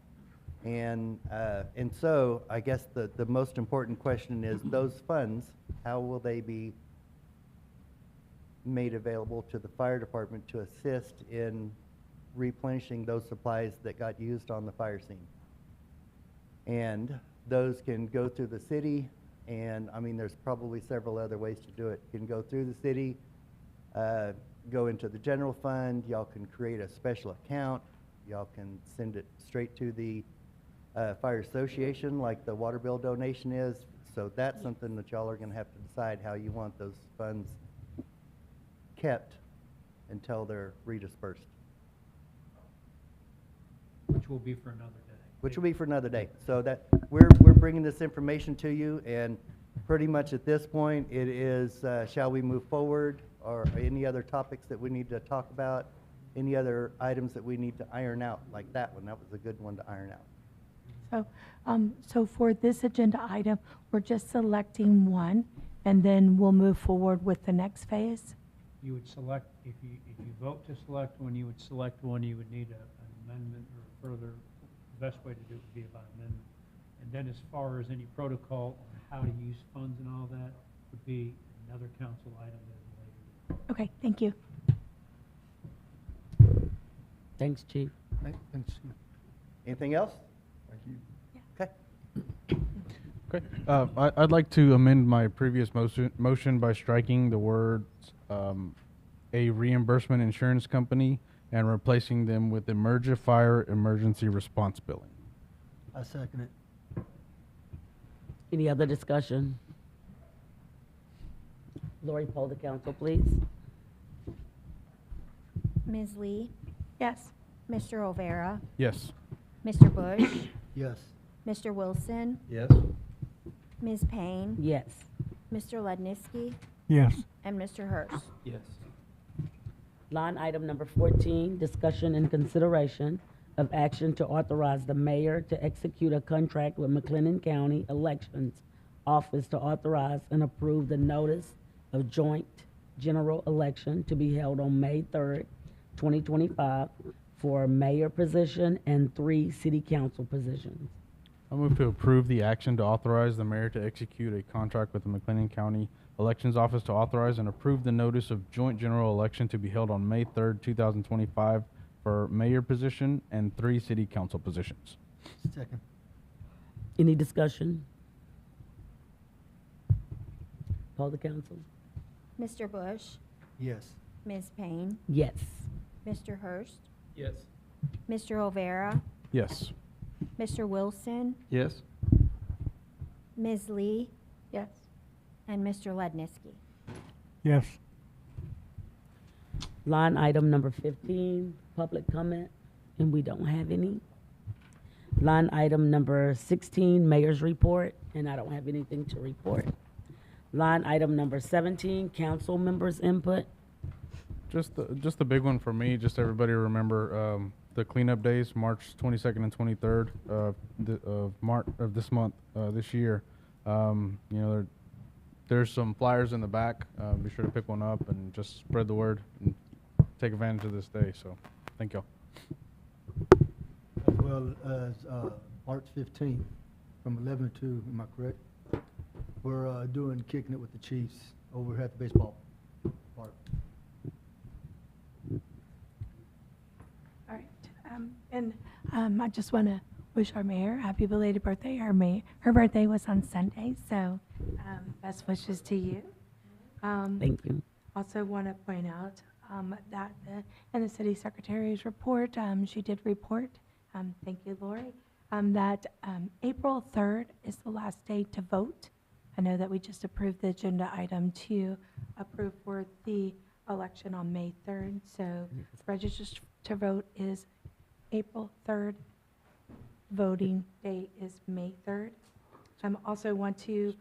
And so I guess the most important question is those funds, how will they be made available to the fire department to assist in replenishing those supplies that got used on the fire scene? And those can go through the city, and there's probably several other ways to do it. You can go through the city, go into the general fund, y'all can create a special account, y'all can send it straight to the fire association like the water bill donation is. So that's something that y'all are going to have to decide how you want those funds kept until they're redispersed. Which will be for another day. Which will be for another day. So that we're bringing this information to you, and pretty much at this point it is shall we move forward, or any other topics that we need to talk about, any other items that we need to iron out, like that one. That was a good one to iron out. So for this agenda item, we're just selecting one, and then we'll move forward with the next phase? You would select, if you vote to select one, you would select one, you would need an amendment or further. The best way to do it would be by amendment. And then as far as any protocol on how to use funds and all that would be another council item at a later date. Okay, thank you. Thanks, Chief. Thanks. Anything else? Thank you. Okay. Okay, I'd like to amend my previous motion by striking the words, a reimbursement insurance company and replacing them with Fire Emergency Response Billing. I second it. Any other discussion? Lori, poll the council, please. Ms. Lee, Yes. Mr. Olvera, Yes. Mr. Bush, Yes. Mr. Wilson, Yes? Ms. Payne, Yes. Mr. Lednisky, Yes. and Mr. Hurst. Yes. Line item number 14, discussion and consideration of action to authorize the mayor to execute a contract with McLennan County Elections Office to authorize and approve the notice of joint general election to be held on May 3rd, 2025 for a mayor position and 3 city council positions. I move to approve the action to authorize the mayor to execute a contract with the McLennan County Elections Office to authorize and approve the notice of joint general election to be held on May 3rd, 2025 for mayor position and 3 city council positions. Second. Any discussion? Poll the council. Mr. Bush, Yes. Ms. Payne, Yes. Mr. Hurst, Yes. Mr. Olvera, Yes. Mr. Wilson, Yes? Ms. Lee, Yes. and Mr. Lednisky. Yes. Line item number 15, public comment, and we don't have any. Line item number 16, mayor's report, and I don't have anything to report. Line item number 17, council members' input. Just the big one for me, just everybody remember, the cleanup days, March 22nd and 23rd of this month, this year. You know, there's some flyers in the back. Be sure to pick one up and just spread the word and take advantage of this day. So, thank y'all. As well as March 15th from 11 to 2, am I correct? We're doing Kicking It with the Chiefs over here at the baseball park. All right. I just want to wish our mayor happy belated birthday. Her birthday was on Sunday, so best wishes to you. Thank you. Also want to point out that in the city secretary's report, she did report, thank you, Lori, that April 3rd is the last day to vote. I know that we just approved the agenda item to approve for the election on May 3rd, so register to vote is April 3rd. Voting day is May 3rd. Also want to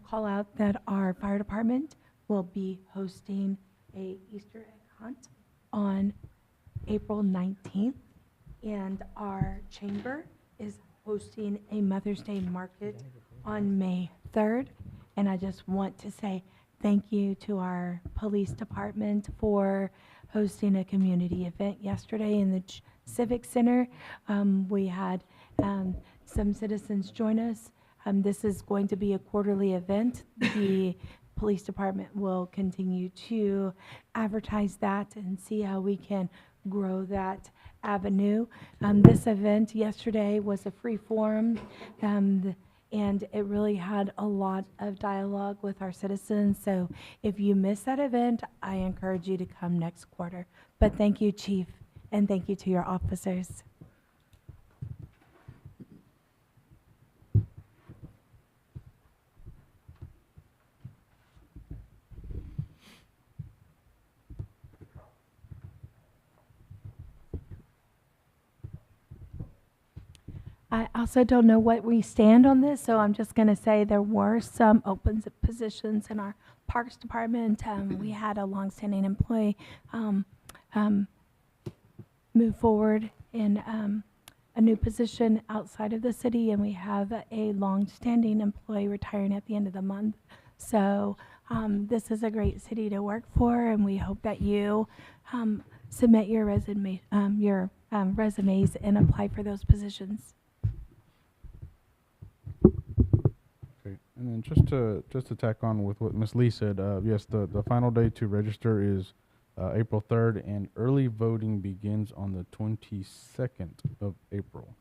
call out that our fire department will be hosting a Easter egg hunt on April 19th, and our chamber is hosting a Mother's Day market on May 3rd. And I just want to say thank you to our police department for hosting a community event yesterday in the Civic Center. We had some citizens join us. This is going to be a quarterly event. The police department will continue to advertise that and see how we can grow that avenue. This event yesterday was a free forum, and it really had a lot of dialogue with our citizens. So if you miss that event, I encourage you to come next quarter. But thank you, Chief, and thank you to your officers. I also don't know what we stand on this, so I'm just going to say there were some open positions in our Parks Department. We had a longstanding employee move forward in a new position outside of the city, and we have a longstanding employee retiring at the end of the month. So this is a great city to work for, and we hope that you submit your resumes and apply for those positions. Okay, and then just to tack on with what Ms. Lee said, yes, the final day to register is April 3rd, and early voting begins on the 22nd of April.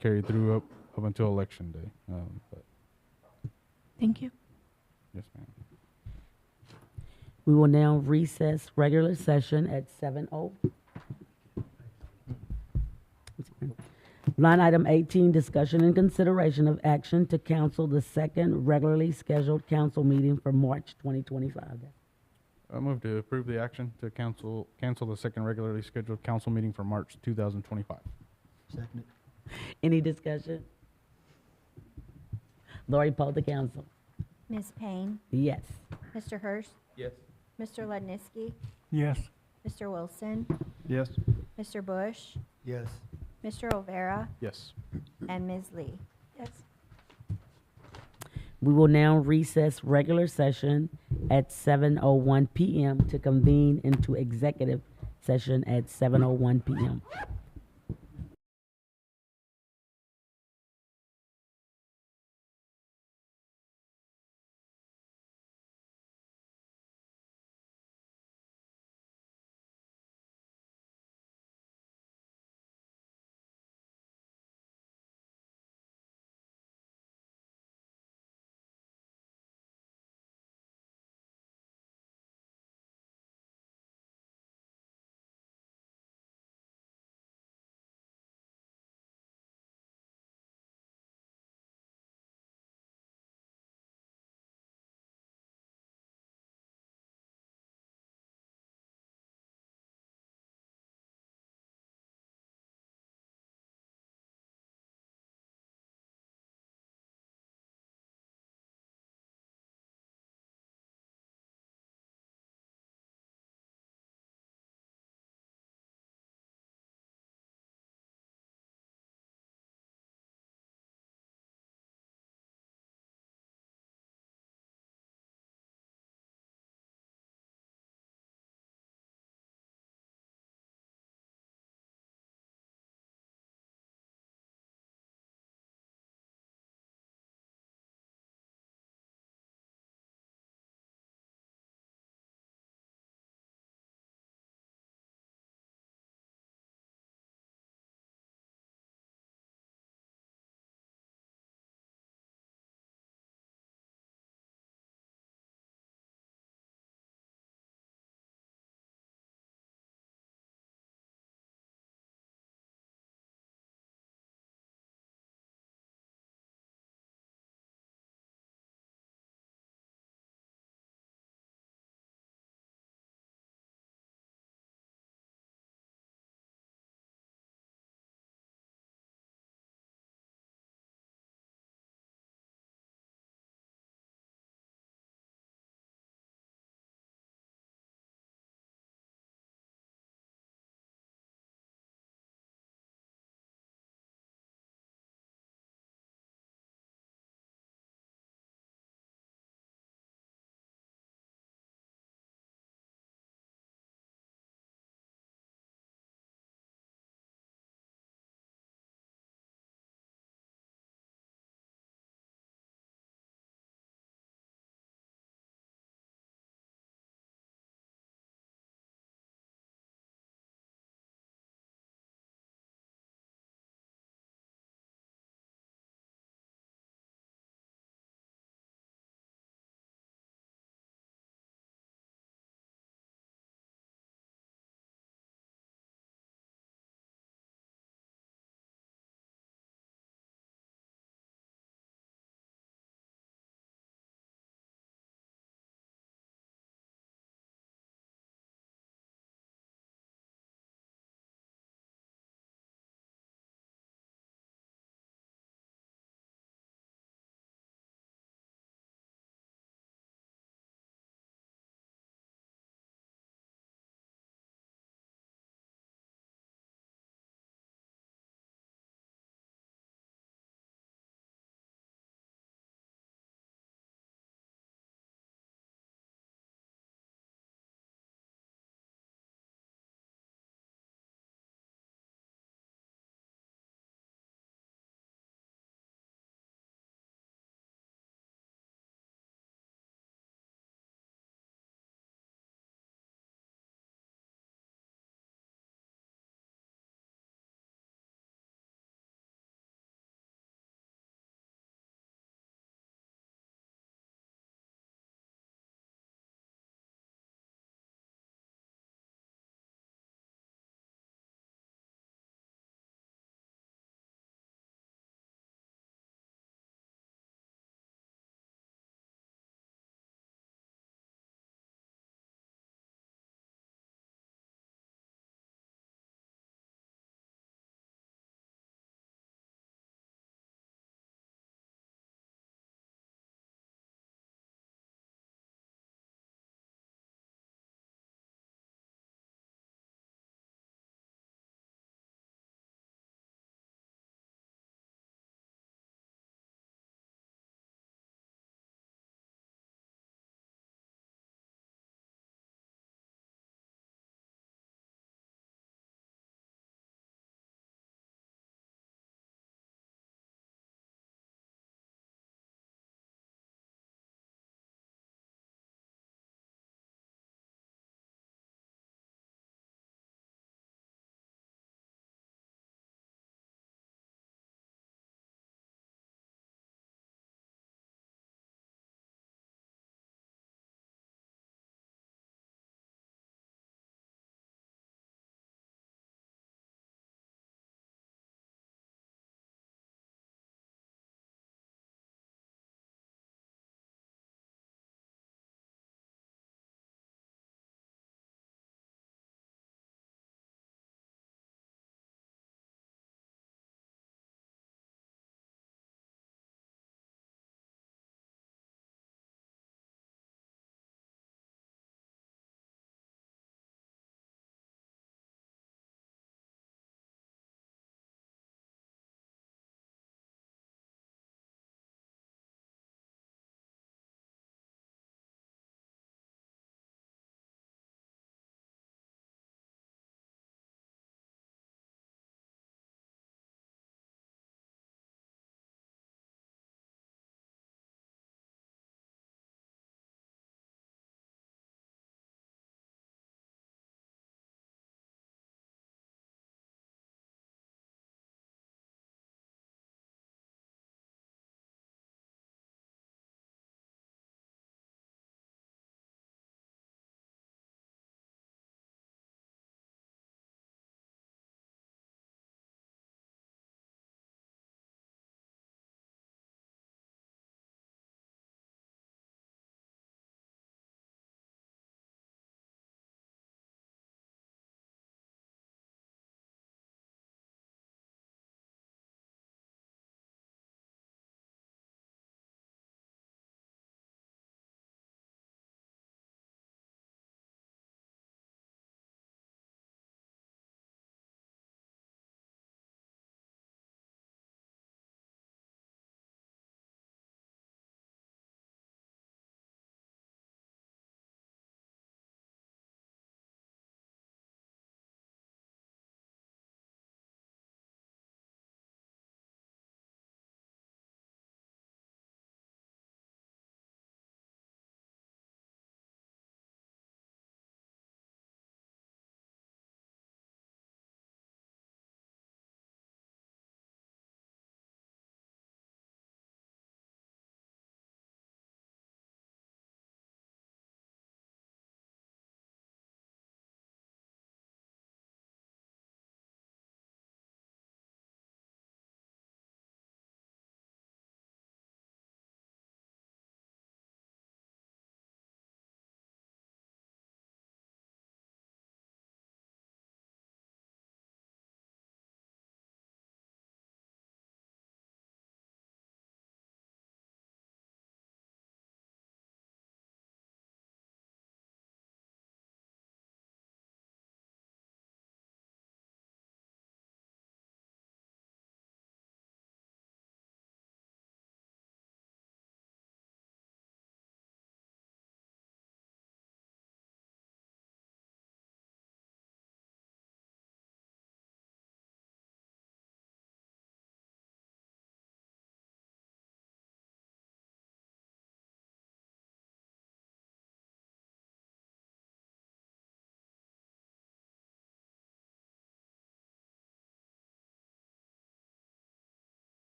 Carried through up until Election Day. But Thank you. yes, ma'am. We will now recess regular session at 7:00. Line item 18, discussion and consideration of action to cancel the second regularly scheduled council meeting for March 2025. I move to approve the action to cancel the second regularly scheduled council meeting for March 2025. Second. Any discussion? Lori, poll the council. Ms. Payne, Yes. Mr. Hurst, Yes. Mr. Ledniski, Yes. Mr. Wilson, Yes. Mr. Bush, Yes. Mr. O'Vera, Yes. and Ms. Lee. Yes. We will now recess regular session at 7:01 PM to convene into executive session at 7:01 PM.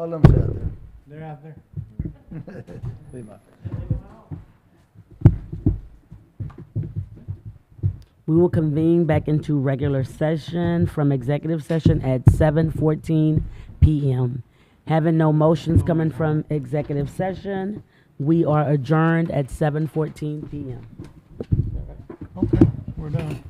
All of them sit out there. They're out there. Leave my- We will convene back into regular session from executive session at 7:14 PM. Having no motions coming from executive session, we are adjourned at 7:14 PM. Okay, we're done.